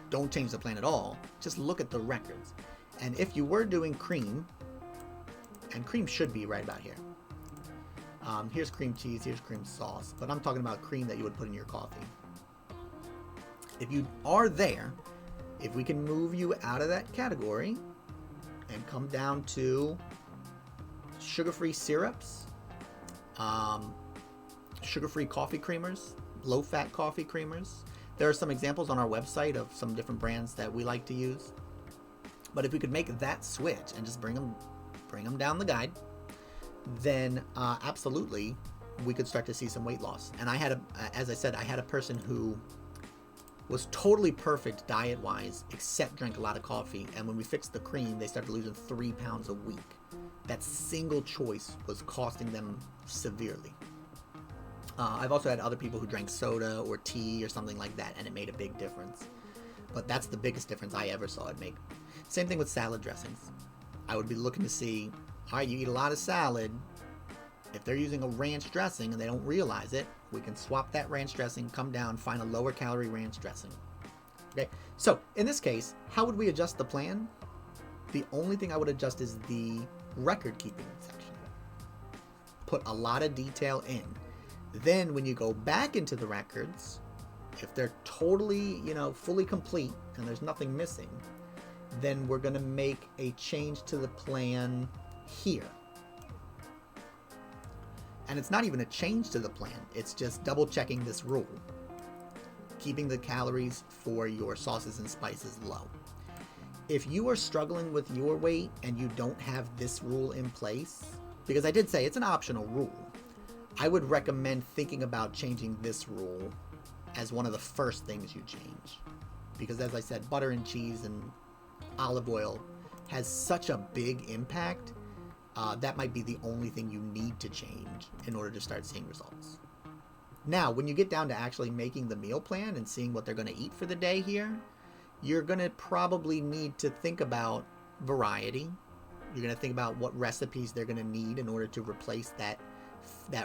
don't change the plan at all, just look at the records. And if you were doing cream, and cream should be right about here. Here's cream cheese, here's cream sauce, but I'm talking about cream that you would put in your coffee. If you are there, if we can move you out of that category and come down to sugar-free syrups, sugar-free coffee creamers, low-fat coffee creamers. There are some examples on our website of some different brands that we like to use. But if we could make that switch and just bring them down the guide, then absolutely we could start to see some weight loss. And as I said, I had a person who was totally perfect diet-wise, except drank a lot of coffee. And when we fixed the cream, they started losing 3 pounds a week. That single choice was costing them severely. I've also had other people who drank soda or tea or something like that, and it made a big difference. But that's the biggest difference I ever saw it make. Same thing with salad dressings. I would be looking to see, all right, you eat a lot of salad. If they're using a ranch dressing and they don't realize it, we can swap that ranch dressing, come down, find a lower calorie ranch dressing. Okay, so in this case, how would we adjust the plan? The only thing I would adjust is the record keeping section. Put a lot of detail in. Then when you go back into the records, if they're totally, fully complete and there's nothing missing, then we're going to make a change to the plan here. And it's not even a change to the plan. It's just double checking this rule. Keeping the calories for your sauces and spices low. If you are struggling with your weight and you don't have this rule in place, because I did say it's an optional rule, I would recommend thinking about changing this rule as one of the first things you change. Because as I said, butter and cheese and olive oil has such a big impact, that might be the only thing you need to change in order to start seeing results. Now, when you get down to actually making the meal plan and seeing what they're going to eat for the day here, you're going to probably need to think about variety. You're going to think about what recipes they're going to need in order to replace that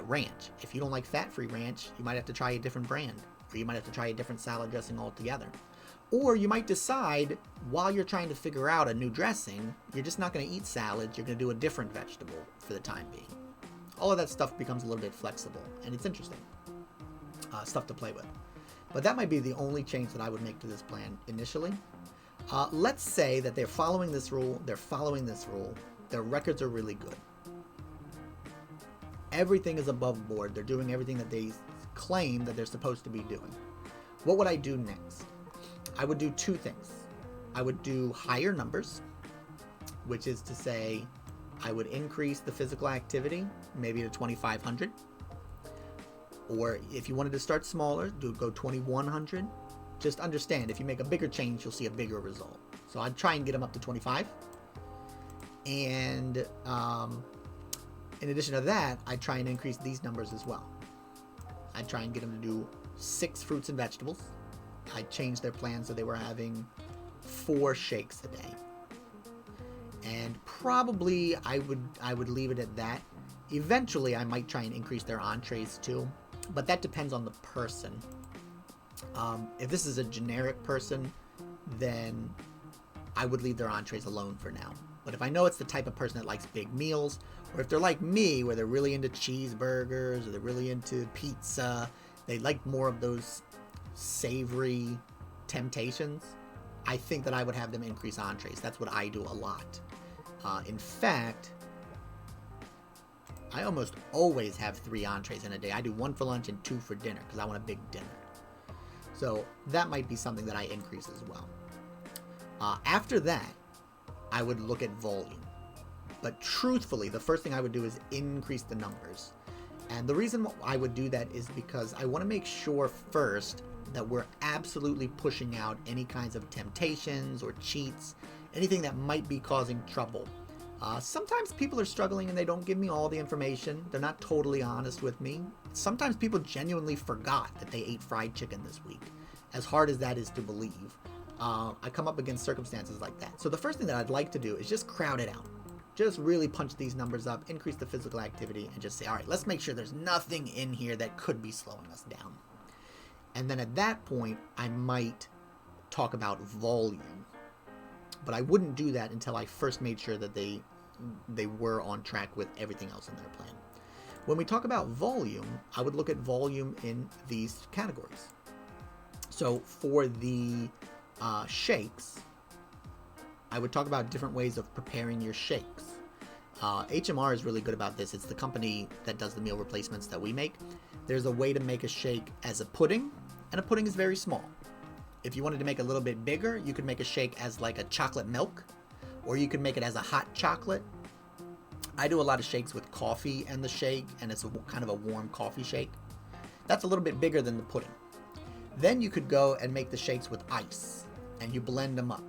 ranch. If you don't like fat-free ranch, you might have to try a different brand, or you might have to try a different salad dressing altogether. Or you might decide, while you're trying to figure out a new dressing, you're just not going to eat salads, you're going to do a different vegetable for the time being. All of that stuff becomes a little bit flexible, and it's interesting. Stuff to play with. But that might be the only change that I would make to this plan initially. Let's say that they're following this rule, their records are really good. Everything is above board, they're doing everything that they claim that they're supposed to be doing. What would I do next? I would do two things. I would do higher numbers, which is to say I would increase the physical activity, maybe to 2,500. Or if you wanted to start smaller, go 2,100. Just understand, if you make a bigger change, you'll see a bigger result. So I'd try and get them up to 25. And in addition to that, I'd try and increase these numbers as well. I'd try and get them to do 6 fruits and vegetables. I'd change their plan so they were having 4 shakes a day. And probably I would leave it at that. Eventually, I might try and increase their entrees too, but that depends on the person. If this is a generic person, then I would leave their entrees alone for now. But if I know it's the type of person that likes big meals, or if they're like me, where they're really into cheeseburgers, or they're really into pizza, they like more of those savory temptations, I think that I would have them increase entrees. That's what I do a lot. In fact, I almost always have 3 entrees in a day. I do 1 for lunch and 2 for dinner because I want a big dinner. So that might be something that I increase as well. After that, I would look at volume. But truthfully, the first thing I would do is increase the numbers. And the reason I would do that is because I want to make sure first that we're absolutely pushing out any kinds of temptations or cheats, anything that might be causing trouble. Sometimes people are struggling and they don't give me all the information. They're not totally honest with me. Sometimes people genuinely forgot that they ate fried chicken this week, as hard as that is to believe. I come up against circumstances like that. So the first thing that I'd like to do is just crowd it out. Just really punch these numbers up, increase the physical activity, and just say, all right, let's make sure there's nothing in here that could be slowing us down. And then at that point, I might talk about volume. But I wouldn't do that until I first made sure that they were on track with everything else in their plan. When we talk about volume, I would look at volume in these categories. So for the shakes, I would talk about different ways of preparing your shakes. HMR is really good about this. It's the company that does the meal replacements that we make. There's a way to make a shake as a pudding, and a pudding is very small. If you wanted to make it a little bit bigger, you could make a shake as like a chocolate milk, or you could make it as a hot chocolate. I do a lot of shakes with coffee and the shake, and it's kind of a warm coffee shake. That's a little bit bigger than the pudding. Then you could go and make the shakes with ice, and you blend them up.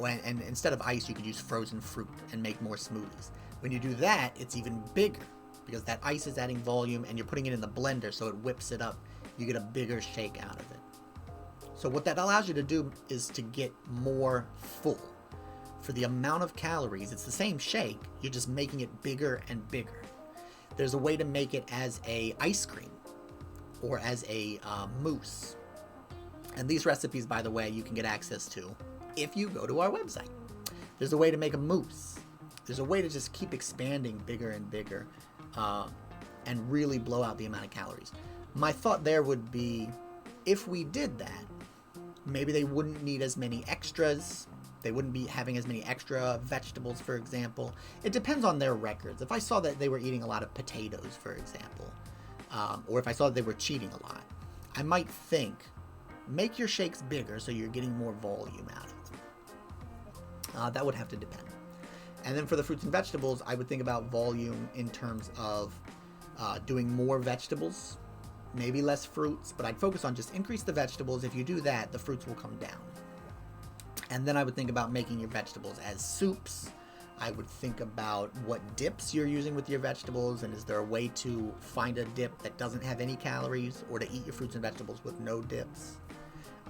And instead of ice, you could use frozen fruit and make more smoothies. When you do that, it's even bigger because that ice is adding volume and you're putting it in the blender so it whips it up. You get a bigger shake out of it. So what that allows you to do is to get more full. For the amount of calories, it's the same shake, you're just making it bigger and bigger. There's a way to make it as a ice cream or as a mousse. And these recipes, by the way, you can get access to if you go to our website. There's a way to make a mousse. There's a way to just keep expanding bigger and bigger and really blow out the amount of calories. My thought there would be, if we did that, maybe they wouldn't need as many extras. They wouldn't be having as many extra vegetables, for example. It depends on their records. If I saw that they were eating a lot of potatoes, for example, or if I saw that they were cheating a lot, I might think, make your shakes bigger so you're getting more volume out of them. That would have to depend. And then for the fruits and vegetables, I would think about volume in terms of doing more vegetables, maybe less fruits, but I'd focus on just increase the vegetables. If you do that, the fruits will come down. And then I would think about making your vegetables as soups. I would think about what dips you're using with your vegetables, and is there a way to find a dip that doesn't have any calories, or to eat your fruits and vegetables with no dips.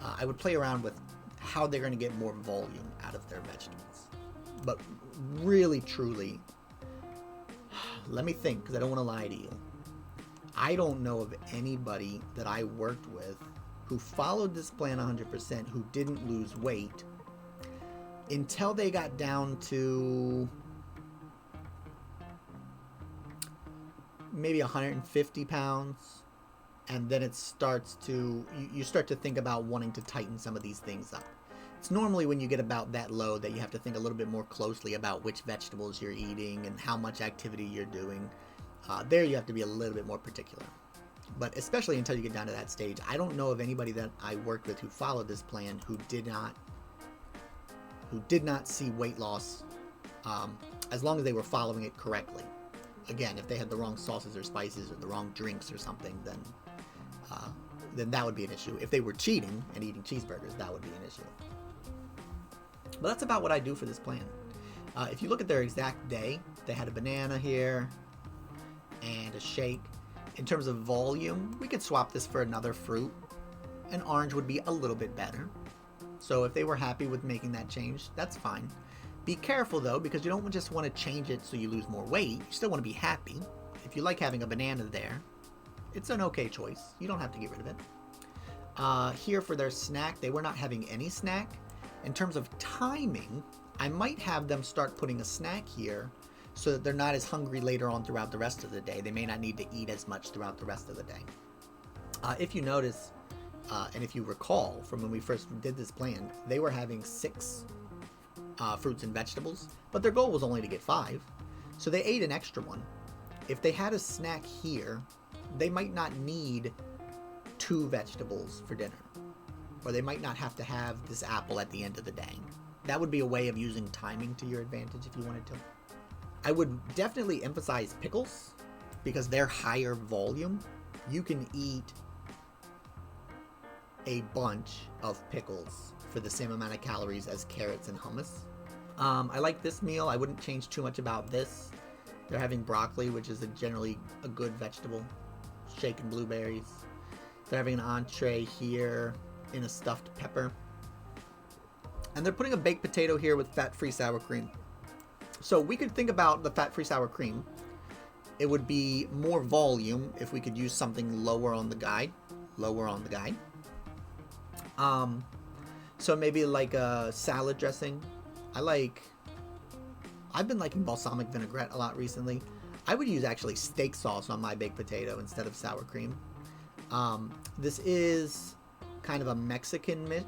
I would play around with how they're going to get more volume out of their vegetables. But really, truly, let me think, because I don't want to lie to you. I don't know of anybody that I worked with who followed this plan 100% who didn't lose weight until they got down to maybe 150 pounds. And then it starts to, you start to think about wanting to tighten some of these things up. It's normally when you get about that low that you have to think a little bit more closely about which vegetables you're eating and how much activity you're doing. There you have to be a little bit more particular. But especially until you get down to that stage, I don't know of anybody that I worked with who followed this plan who did not see weight loss as long as they were following it correctly. Again, if they had the wrong sauces or spices or the wrong drinks or something, then that would be an issue. If they were cheating and eating cheeseburgers, that would be an issue. But that's about what I do for this plan. If you look at their exact day, they had a banana here and a shake. In terms of volume, we could swap this for another fruit. An orange would be a little bit better. So if they were happy with making that change, that's fine. Be careful though, because you don't just want to change it so you lose more weight. You still want to be happy. If you like having a banana there, it's an okay choice. You don't have to get rid of it. Here for their snack, they were not having any snack. In terms of timing, I might have them start putting a snack here so that they're not as hungry later on throughout the rest of the day. They may not need to eat as much throughout the rest of the day. If you notice, and if you recall from when we first did this plan, they were having 6 fruits and vegetables, but their goal was only to get 5. So they ate an extra one. If they had a snack here, they might not need 2 vegetables for dinner. Or they might not have to have this apple at the end of the day. That would be a way of using timing to your advantage if you wanted to. I would definitely emphasize pickles because they're higher volume. You can eat a bunch of pickles for the same amount of calories as carrots and hummus. I like this meal. I wouldn't change too much about this. They're having broccoli, which is generally a good vegetable. Shaken blueberries. They're having an entree here in a stuffed pepper. And they're putting a baked potato here with fat-free sour cream. So we could think about the fat-free sour cream. It would be more volume if we could use something lower on the guide. So maybe like a salad dressing. I've been liking balsamic vinaigrette a lot recently. I would use actually steak sauce on my baked potato instead of sour cream. This is kind of a Mexican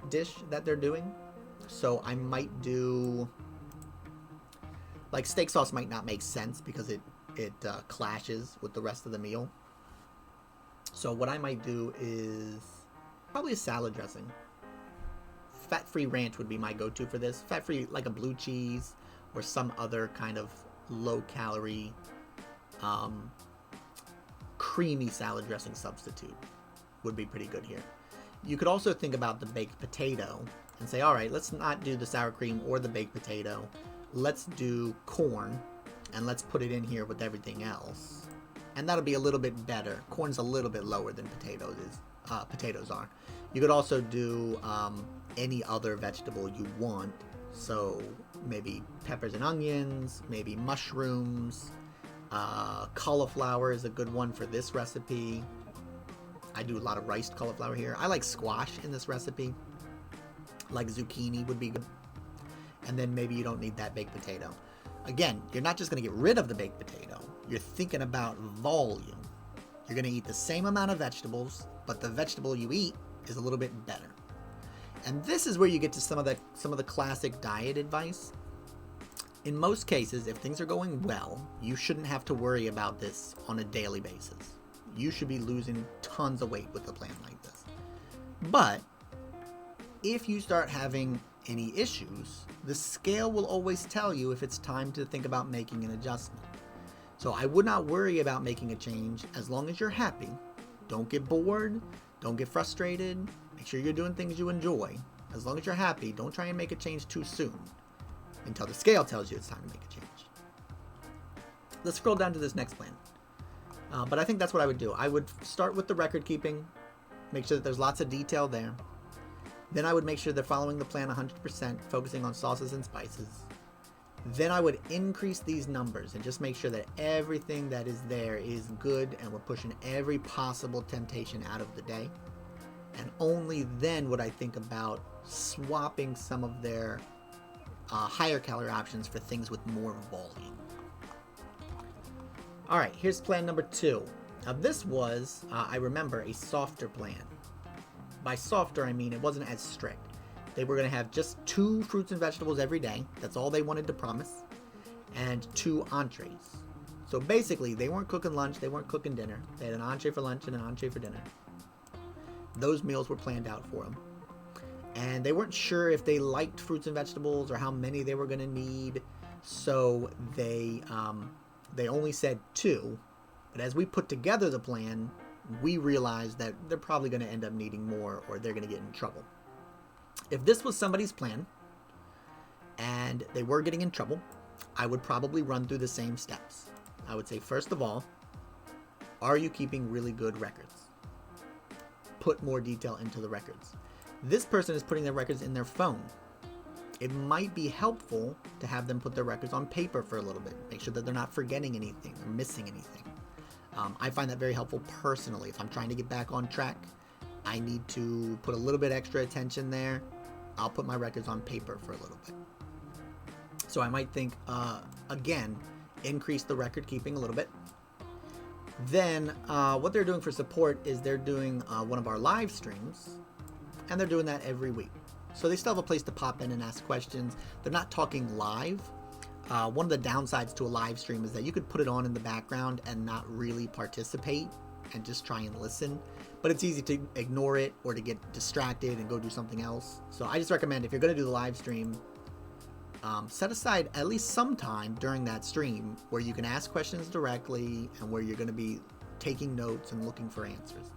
dish that they're doing. So I might do, like, steak sauce might not make sense because it clashes with the rest of the meal. So what I might do is probably a salad dressing. Fat-free ranch would be my go-to for this. Fat-free, like a blue cheese or some other kind of low-calorie, creamy salad dressing substitute would be pretty good here. You could also think about the baked potato and say, all right, let's not do the sour cream or the baked potato. Let's do corn and let's put it in here with everything else. And that'll be a little bit better. Corn's a little bit lower than potatoes are. You could also do any other vegetable you want. So maybe peppers and onions, maybe mushrooms. Cauliflower is a good one for this recipe. I do a lot of riced cauliflower here. I like squash in this recipe. Like zucchini would be good. And then maybe you don't need that baked potato. Again, you're not just going to get rid of the baked potato. You're thinking about volume. You're going to eat the same amount of vegetables, but the vegetable you eat is a little bit better. And this is where you get to some of the classic diet advice. In most cases, if things are going well, you shouldn't have to worry about this on a daily basis. You should be losing tons of weight with a plan like this. But if you start having any issues, the scale will always tell you if it's time to think about making an adjustment. So I would not worry about making a change as long as you're happy. Don't get bored. Don't get frustrated. Make sure you're doing things you enjoy. As long as you're happy, don't try and make a change too soon until the scale tells you it's time to make a change. Let's scroll down to this next plan. But I think that's what I would do. I would start with the record keeping, make sure that there's lots of detail there. Then I would make sure they're following the plan 100%, focusing on sauces and spices. then I would increase these numbers and just make sure that everything that is there is good and we're pushing every possible temptation out of the day. And only then would I think about swapping some of their higher calorie options for things with more volume. All right, here's plan number 2. Now this was, I remember, a softer plan. By softer, I mean it wasn't as strict. They were going to have just 2 fruits and vegetables every day. That's all they wanted to promise. And 2 entrees. So basically, they weren't cooking lunch, they weren't cooking dinner. They had an entree for lunch and an entree for dinner. Those meals were planned out for them. And they weren't sure if they liked fruits and vegetables or how many they were going to need. So they only said 2. But as we put together the plan, we realized that they're probably going to end up needing more or they're going to get in trouble. If this was somebody's plan and they were getting in trouble, I would probably run through the same steps. I would say, first of all, are you keeping really good records? Put more detail into the records. This person is putting their records in their phone. It might be helpful to have them put their records on paper for a little bit. Make sure that they're not forgetting anything or missing anything. I find that very helpful personally. If I'm trying to get back on track, I need to put a little bit extra attention there. I'll put my records on paper for a little bit. So I might think, again, increase the record keeping a little bit. Then what they're doing for support is they're doing one of our live streams, and they're doing that every week. So they still have a place to pop in and ask questions. They're not talking live. One of the downsides to a live stream is that you could put it on in the background and not really participate and just try and listen. But it's easy to ignore it or to get distracted and go do something else. So I just recommend if you're going to do the live stream, set aside at least some time during that stream where you can ask questions directly and where you're going to be taking notes and looking for answers.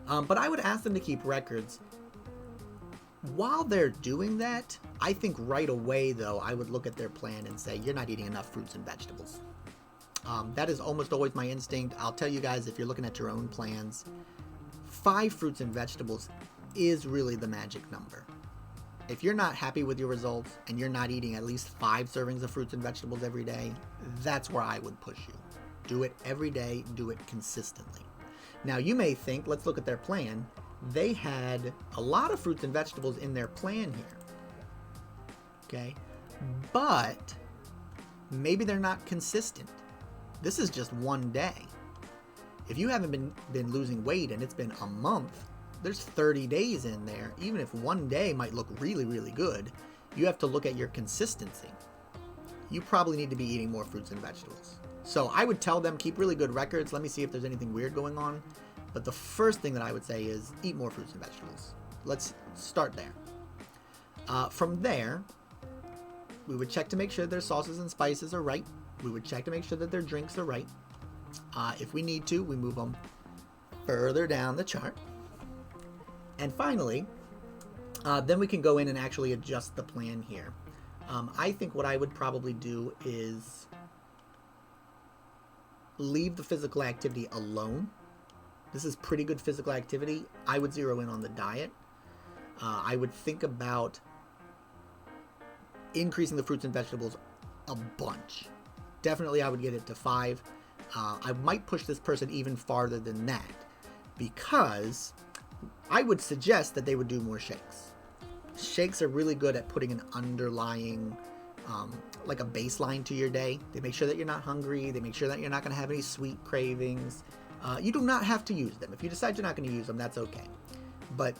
But I would ask them to keep records. While they're doing that, I think right away, though, I would look at their plan and say, you're not eating enough fruits and vegetables. That is almost always my instinct. I'll tell you guys, if you're looking at your own plans, 5 fruits and vegetables is really the magic number. If you're not happy with your results and you're not eating at least 5 servings of fruits and vegetables every day, that's where I would push you. Do it every day, do it consistently. Now you may think, let's look at their plan. They had a lot of fruits and vegetables in their plan here. Okay? But maybe they're not consistent. This is just one day. If you haven't been losing weight and it's been a month, there's 30 days in there. Even if one day might look really, really good, you have to look at your consistency. You probably need to be eating more fruits and vegetables. So I would tell them, keep really good records. Let me see if there's anything weird going on. But the first thing that I would say is eat more fruits and vegetables. Let's start there. From there, we would check to make sure their sauces and spices are right. We would check to make sure that their drinks are right. If we need to, we move them further down the chart. And finally, then we can go in and actually adjust the plan here. I think what I would probably do is leave the physical activity alone. This is pretty good physical activity. I would zero in on the diet. I would think about increasing the fruits and vegetables a bunch. Definitely I would get it to 5. I might push this person even farther than that because I would suggest that they would do more shakes. Shakes are really good at putting an underlying, like a baseline to your day. They make sure that you're not hungry. They make sure that you're not going to have any sweet cravings. You do not have to use them. If you decide you're not going to use them, that's okay. But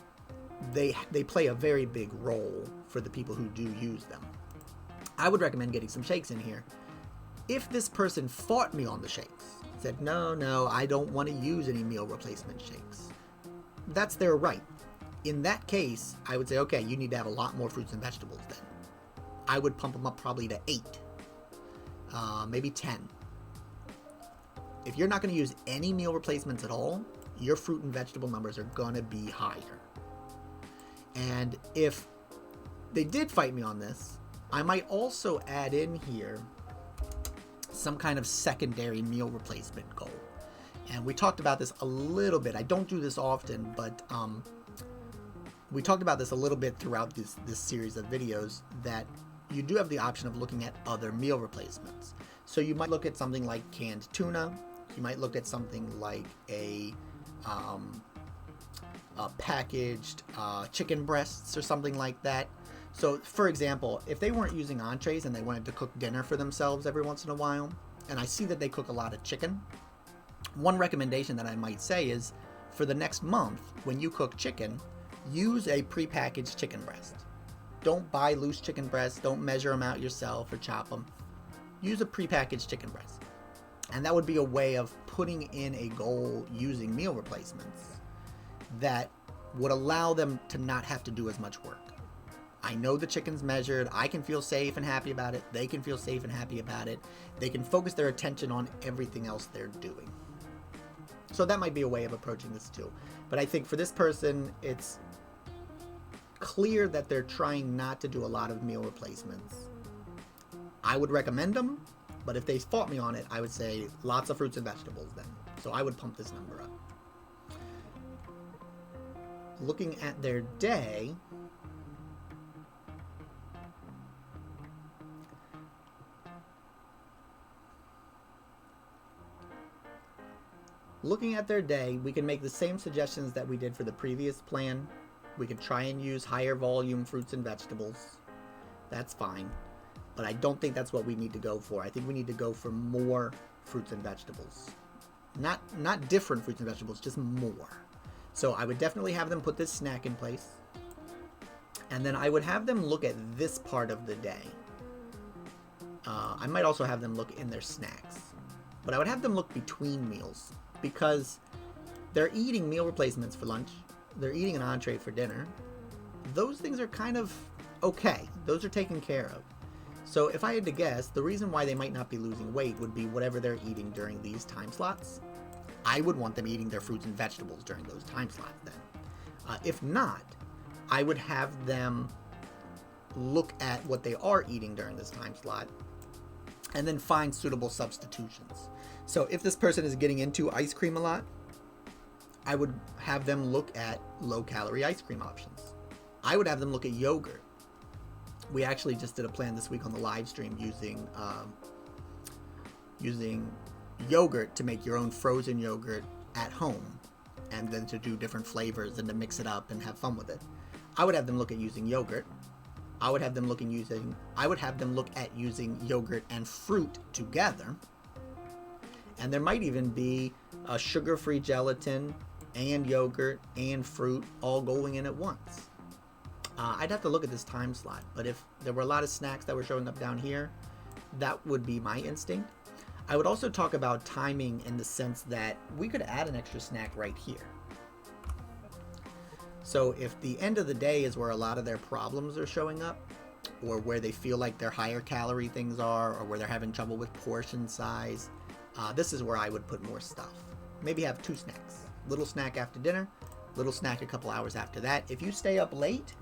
they play a very big role for the people who do use them. I would recommend getting some shakes in here. If this person fought me on the shakes, said, no, I don't want to use any meal replacement shakes, that's their right. In that case, I would say, okay, you need to have a lot more fruits and vegetables then. I would pump them up probably to 8, maybe 10. If you're not going to use any meal replacements at all, your fruit and vegetable numbers are going to be higher. And if they did fight me on this, I might also add in here some kind of secondary meal replacement goal. And we talked about this a little bit. I don't do this often, but we talked about this a little bit throughout this series of videos, that you do have the option of looking at other meal replacements. So you might look at something like canned tuna. You might look at something like a packaged chicken breasts or something like that. So, for example, if they weren't using entrees and they wanted to cook dinner for themselves every once in a while, and I see that they cook a lot of chicken, one recommendation that I might say is, for the next month, when you cook chicken, use a prepackaged chicken breast. Don't buy loose chicken breasts. Don't measure them out yourself or chop them. Use a prepackaged chicken breast. And that would be a way of putting in a goal using meal replacements that would allow them to not have to do as much work. I know the chicken's measured. I can feel safe and happy about it. They can feel safe and happy about it. They can focus their attention on everything else they're doing. So that might be a way of approaching this too. But I think for this person, it's clear that they're trying not to do a lot of meal replacements. I would recommend them, but if they fought me on it, I would say lots of fruits and vegetables then. So I would pump this number up. Looking at their day, we can make the same suggestions that we did for the previous plan. We could try and use higher volume fruits and vegetables. That's fine. But I don't think that's what we need to go for. I think we need to go for more fruits and vegetables. Not different fruits and vegetables, just more. So I would definitely have them put this snack in place. And then I would have them look at this part of the day. I might also have them look in their snacks. But I would have them look between meals, because they're eating meal replacements for lunch. They're eating an entree for dinner. Those things are kind of okay. Those are taken care of. So if I had to guess, the reason why they might not be losing weight would be whatever they're eating during these time slots. I would want them eating their fruits and vegetables during those time slots then. If not, I would have them look at what they are eating during this time slot and then find suitable substitutions. So if this person is getting into ice cream a lot, I would have them look at low-calorie ice cream options. I would have them look at yogurt. We actually just did a plan this week on the live stream using yogurt to make your own frozen yogurt at home, and then to do different flavors and to mix it up and have fun with it. I would have them look at using yogurt. I would have them look at using yogurt and fruit together. And there might even be a sugar-free gelatin and yogurt and fruit all going in at once. I'd have to look at this time slot, but if there were a lot of snacks that were showing up down here, that would be my instinct. I would also talk about timing in the sense that we could add an extra snack right here. So if the end of the day is where a lot of their problems are showing up, or where they feel like their higher calorie things are, or where they're having trouble with portion size, this is where I would put more stuff. Maybe have 2 snacks. Little snack after dinner, little snack a couple hours after that. If you stay up late,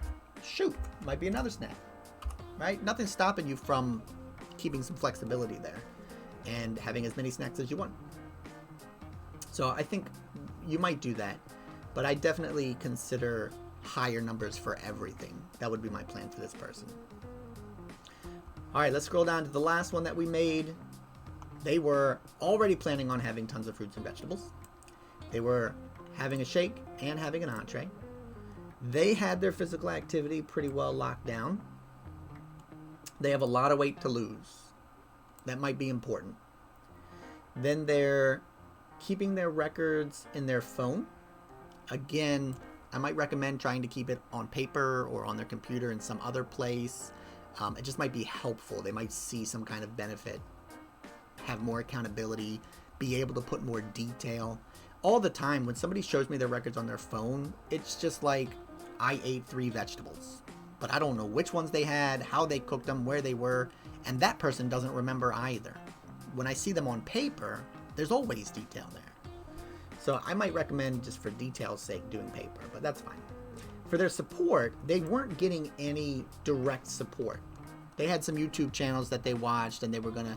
shoot, might be another snack, right? Nothing's stopping you from keeping some flexibility there and having as many snacks as you want. So I think you might do that, but I definitely consider higher numbers for everything. That would be my plan for this person. All right, let's scroll down to the last one that we made. They were already planning on having tons of fruits and vegetables. They were having a shake and having an entree. They had their physical activity pretty well locked down. They have a lot of weight to lose. That might be important. Then they're keeping their records in their phone. Again, I might recommend trying to keep it on paper or on their computer in some other place. It just might be helpful. They might see some kind of benefit, have more accountability, be able to put more detail. All the time when somebody shows me their records on their phone, it's just like, I ate 3 vegetables, but I don't know which ones they had, how they cooked them, where they were, and that person doesn't remember either. When I see them on paper, there's always detail there. So I might recommend, just for detail's sake, doing paper, but that's fine. For their support, they weren't getting any direct support. They had some YouTube channels that they watched, and they were going to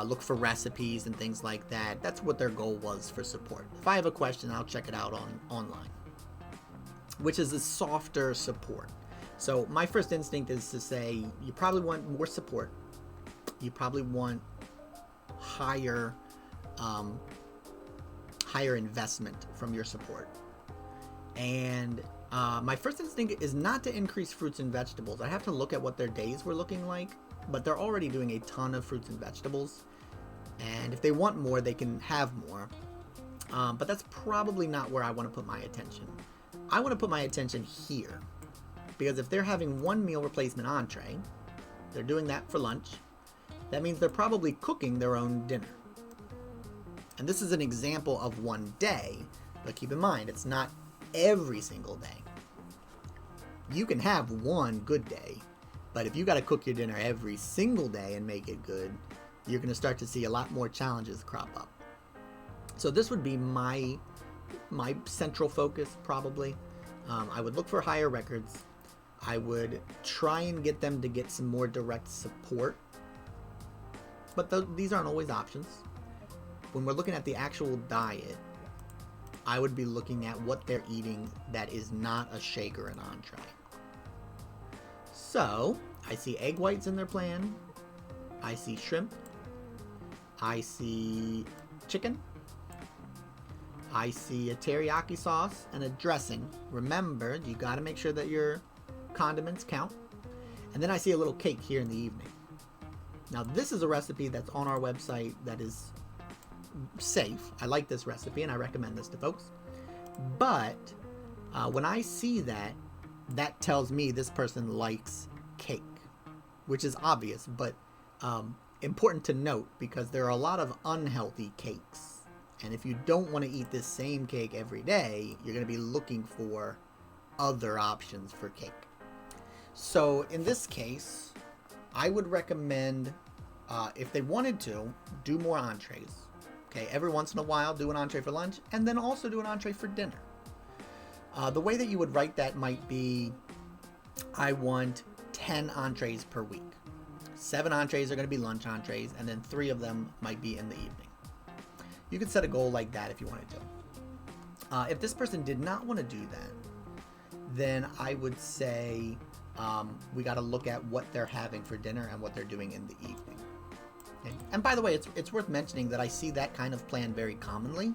look for recipes and things like that. That's what their goal was for support. If I have a question, I'll check it out online, which is a softer support. So my first instinct is to say you probably want more support. You probably want higher investment from your support. And my first instinct is not to increase fruits and vegetables. I have to look at what their days were looking like, but they're already doing a ton of fruits and vegetables. And if they want more, they can have more. But that's probably not where I want to put my attention. I want to put my attention here. Because if they're having one meal replacement entree, they're doing that for lunch, that means they're probably cooking their own dinner. And this is an example of one day, but keep in mind, it's not every single day. You can have one good day, but if you got to cook your dinner every single day and make it good, you're going to start to see a lot more challenges crop up. So this would be my central focus, probably. I would look for higher records. I would try and get them to get some more direct support. But these aren't always options. When we're looking at the actual diet, I would be looking at what they're eating that is not a shake or an entree. So, I see egg whites in their plan. I see shrimp. I see chicken. I see a teriyaki sauce and a dressing. Remember, you got to make sure that your condiments count. And then I see a little cake here in the evening. Now, this is a recipe that's on our website that is safe. I like this recipe and I recommend this to folks. But when I see that, that tells me this person likes cake, which is obvious, but important to note because there are a lot of unhealthy cakes. And if you don't want to eat this same cake every day, you're going to be looking for other options for cake. So in this case, I would recommend, if they wanted to, do more entrees. Okay, every once in a while, do an entree for lunch, and then also do an entree for dinner. The way that you would write that might be, I want 10 entrees per week. 7 entrees are going to be lunch entrees, and then 3 of them might be in the evening. You could set a goal like that if you wanted to. If this person did not want to do that, then I would say we got to look at what they're having for dinner and what they're doing in the evening. Okay? And by the way, it's worth mentioning that I see that kind of plan very commonly.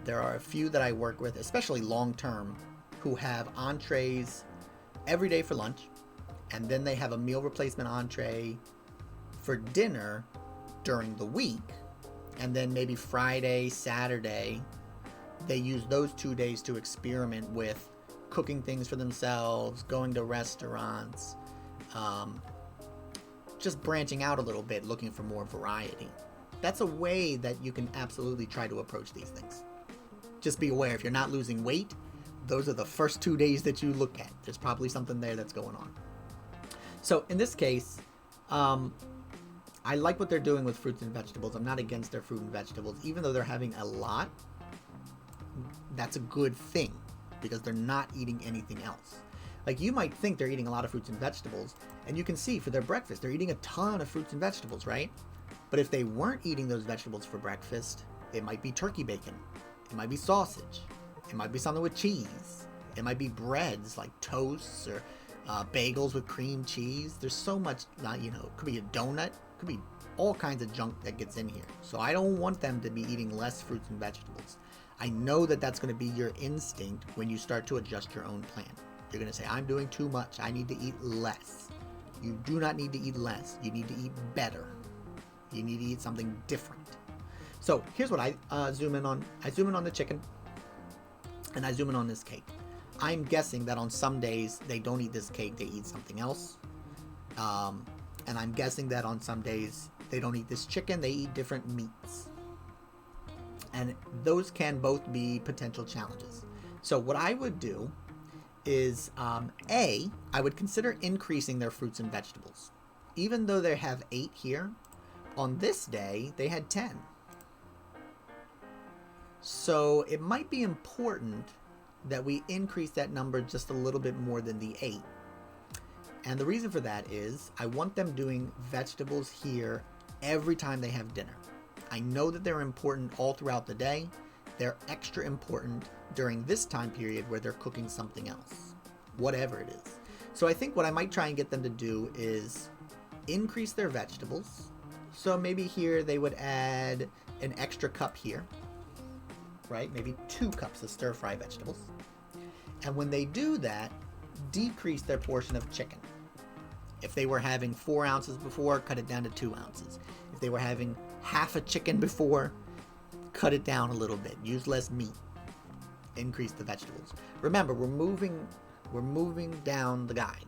There are a few that I work with, especially long-term, who have entrees every day for lunch, and then they have a meal replacement entree for dinner during the week. And then maybe Friday, Saturday, they use those 2 days to experiment with cooking things for themselves, going to restaurants, just branching out a little bit, looking for more variety. That's a way that you can absolutely try to approach these things. Just be aware, if you're not losing weight, those are the first 2 days that you look at. There's probably something there that's going on. So in this case, I like what they're doing with fruits and vegetables. I'm not against their fruit and vegetables. Even though they're having a lot, that's a good thing because they're not eating anything else. Like, you might think they're eating a lot of fruits and vegetables, and you can see for their breakfast, they're eating a ton of fruits and vegetables, right? But if they weren't eating those vegetables for breakfast, it might be turkey bacon. It might be sausage. It might be something with cheese. It might be breads like toasts or bagels with cream cheese. There's so much, it could be a donut. Could be all kinds of junk that gets in here. So I don't want them to be eating less fruits and vegetables. I know that that's going to be your instinct when you start to adjust your own plan. You're going to say, I'm doing too much. I need to eat less. You do not need to eat less. You need to eat better. You need to eat something different. So here's what I zoom in on. I zoom in on the chicken, and I zoom in on this cake. I'm guessing that on some days they don't eat this cake, they eat something else. And I'm guessing that on some days they don't eat this chicken, they eat different meats. And those can both be potential challenges. So what I would do is, I would consider increasing their fruits and vegetables. Even though they have 8 here, on this day they had 10. So it might be important that we increase that number just a little bit more than the 8. And the reason for that is I want them doing vegetables here every time they have dinner. I know that they're important all throughout the day. They're extra important during this time period where they're cooking something else, whatever it is. So I think what I might try and get them to do is increase their vegetables. So maybe here they would add an extra cup here, right? Maybe 2 cups of stir-fry vegetables. And when they do that, decrease their portion of chicken. If they were having 4 ounces before, cut it down to 2 ounces. If they were having half a chicken before, cut it down a little bit. Use less meat. Increase the vegetables. Remember, we're moving down the guide.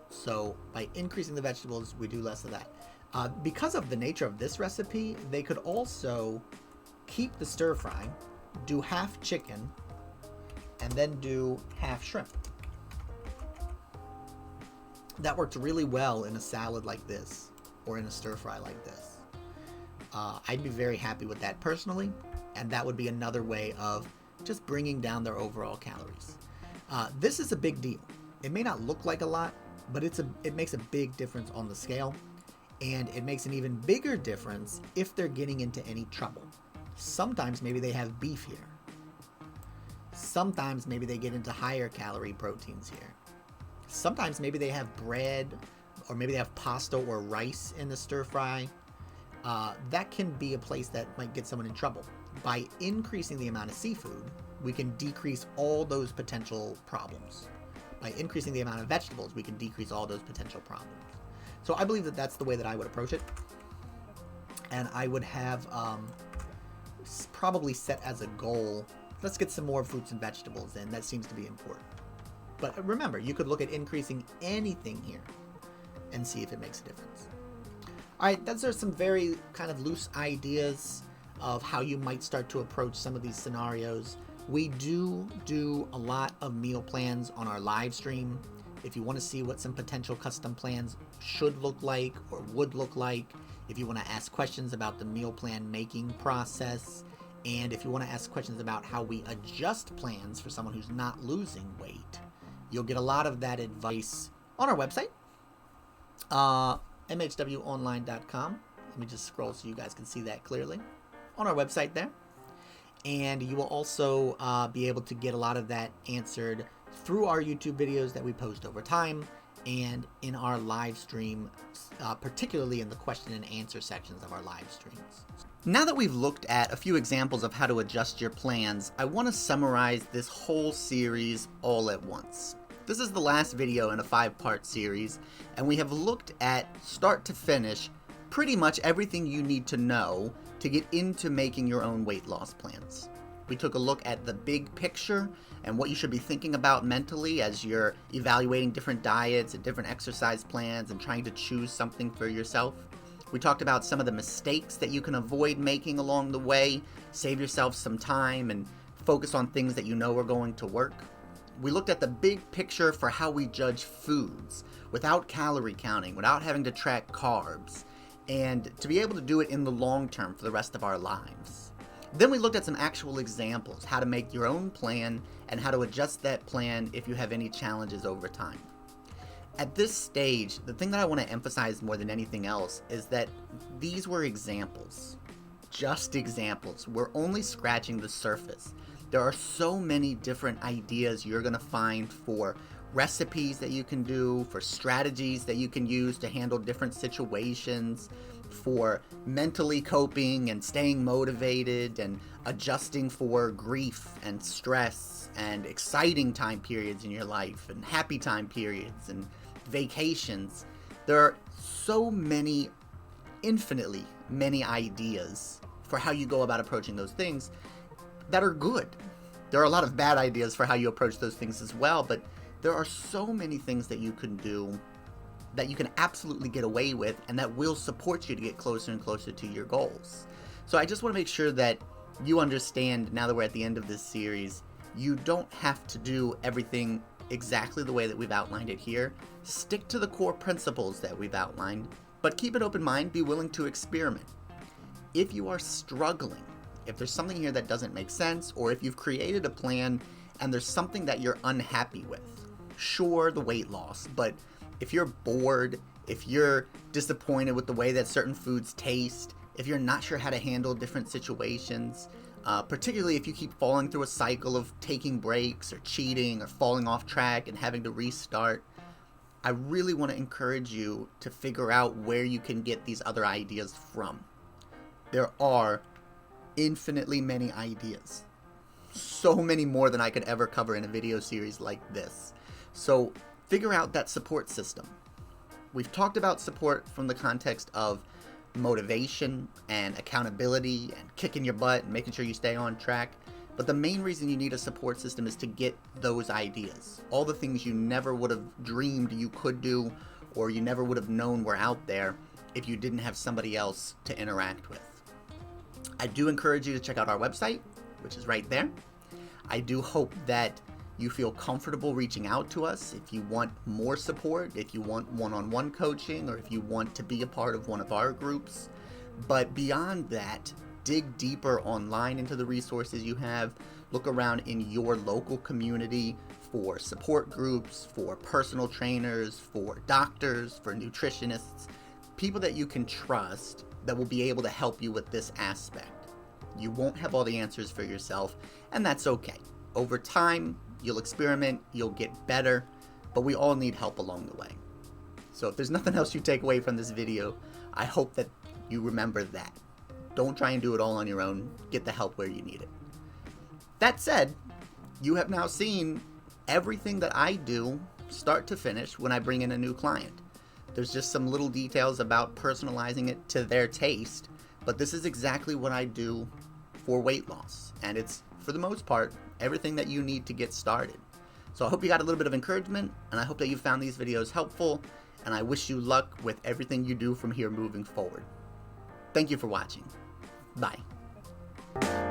So by increasing the vegetables, we do less of that. Because of the nature of this recipe, they could also keep the stir fry, do half chicken, and then do half shrimp. That worked really well in a salad like this, or in a stir fry like this. I'd be very happy with that personally, and that would be another way of just bringing down their overall calories. This is a big deal. It may not look like a lot, but it makes a big difference on the scale, and it makes an even bigger difference if they're getting into any trouble. Sometimes maybe they have beef here. Sometimes maybe they get into higher calorie proteins here. Sometimes maybe they have bread, or maybe they have pasta or rice in the stir fry. That can be a place that might get someone in trouble. By increasing the amount of seafood, we can decrease all those potential problems. By increasing the amount of vegetables, we can decrease all those potential problems. So I believe that that's the way that I would approach it. And I would have probably set as a goal, let's get some more fruits and vegetables in. That seems to be important. But remember, you could look at increasing anything here and see if it makes a difference. All right, those are some very kind of loose ideas of how you might start to approach some of these scenarios. We do a lot of meal plans on our live stream. If you want to see what some potential custom plans should look like or would look like, if you want to ask questions about the meal plan making process, and if you want to ask questions about how we adjust plans for someone who's not losing weight, you'll get a lot of that advice on our website, mhwonline.com. Let me just scroll so you guys can see that clearly on our website there. And you will also be able to get a lot of that answered through our YouTube videos that we post over time and in our live stream, particularly in the question and answer sections of our live streams. Now that we've looked at a few examples of how to adjust your plans, I want to summarize this whole series all at once. This is the last video in a 5-part series, and we have looked at, start to finish, pretty much everything you need to know to get into making your own weight loss plans. We took a look at the big picture and what you should be thinking about mentally as you're evaluating different diets and different exercise plans and trying to choose something for yourself. We talked about some of the mistakes that you can avoid making along the way, save yourself some time, and focus on things that you know are going to work. We looked at the big picture for how we judge foods without calorie counting, without having to track carbs, and to be able to do it in the long term for the rest of our lives. Then we looked at some actual examples, how to make your own plan and how to adjust that plan if you have any challenges over time. At this stage, the thing that I want to emphasize more than anything else is that these were examples, just examples. We're only scratching the surface. There are so many different ideas you're going to find for recipes that you can do, for strategies that you can use to handle different situations, for mentally coping and staying motivated and adjusting for grief and stress and exciting time periods in your life and happy time periods and vacations. There are so many, infinitely many ideas for how you go about approaching those things that are good. There are a lot of bad ideas for how you approach those things as well, but there are so many things that you can do that you can absolutely get away with and that will support you to get closer and closer to your goals. So I just want to make sure that you understand, now that we're at the end of this series, you don't have to do everything exactly the way that we've outlined it here. Stick to the core principles that we've outlined, but keep an open mind, be willing to experiment. If you are struggling, if there's something here that doesn't make sense, or if you've created a plan and there's something that you're unhappy with, sure, the weight loss, but if you're bored, if you're disappointed with the way that certain foods taste, if you're not sure how to handle different situations, particularly if you keep falling through a cycle of taking breaks or cheating or falling off track and having to restart, I really want to encourage you to figure out where you can get these other ideas from. There are infinitely many ideas. So many more than I could ever cover in a video series like this. So figure out that support system. We've talked about support from the context of motivation and accountability and kicking your butt and making sure you stay on track. But the main reason you need a support system is to get those ideas. All the things you never would have dreamed you could do, or you never would have known were out there if you didn't have somebody else to interact with. I do encourage you to check out our website, which is right there. I do hope that you feel comfortable reaching out to us if you want more support, if you want one-on-one coaching, or if you want to be a part of one of our groups. But beyond that, dig deeper online into the resources you have. Look around in your local community for support groups, for personal trainers, for doctors, for nutritionists, people that you can trust that will be able to help you with this aspect. You won't have all the answers for yourself, and that's okay. Over time, you'll experiment, you'll get better, but we all need help along the way. So if there's nothing else you take away from this video, I hope that you remember that. Don't try and do it all on your own. Get the help where you need it. That said, you have now seen everything that I do start to finish when I bring in a new client. There's just some little details about personalizing it to their taste, but this is exactly what I do for weight loss. And it's, for the most part, everything that you need to get started. So I hope you got a little bit of encouragement, and I hope that you found these videos helpful, and I wish you luck with everything you do from here moving forward. Thank you for watching. Bye.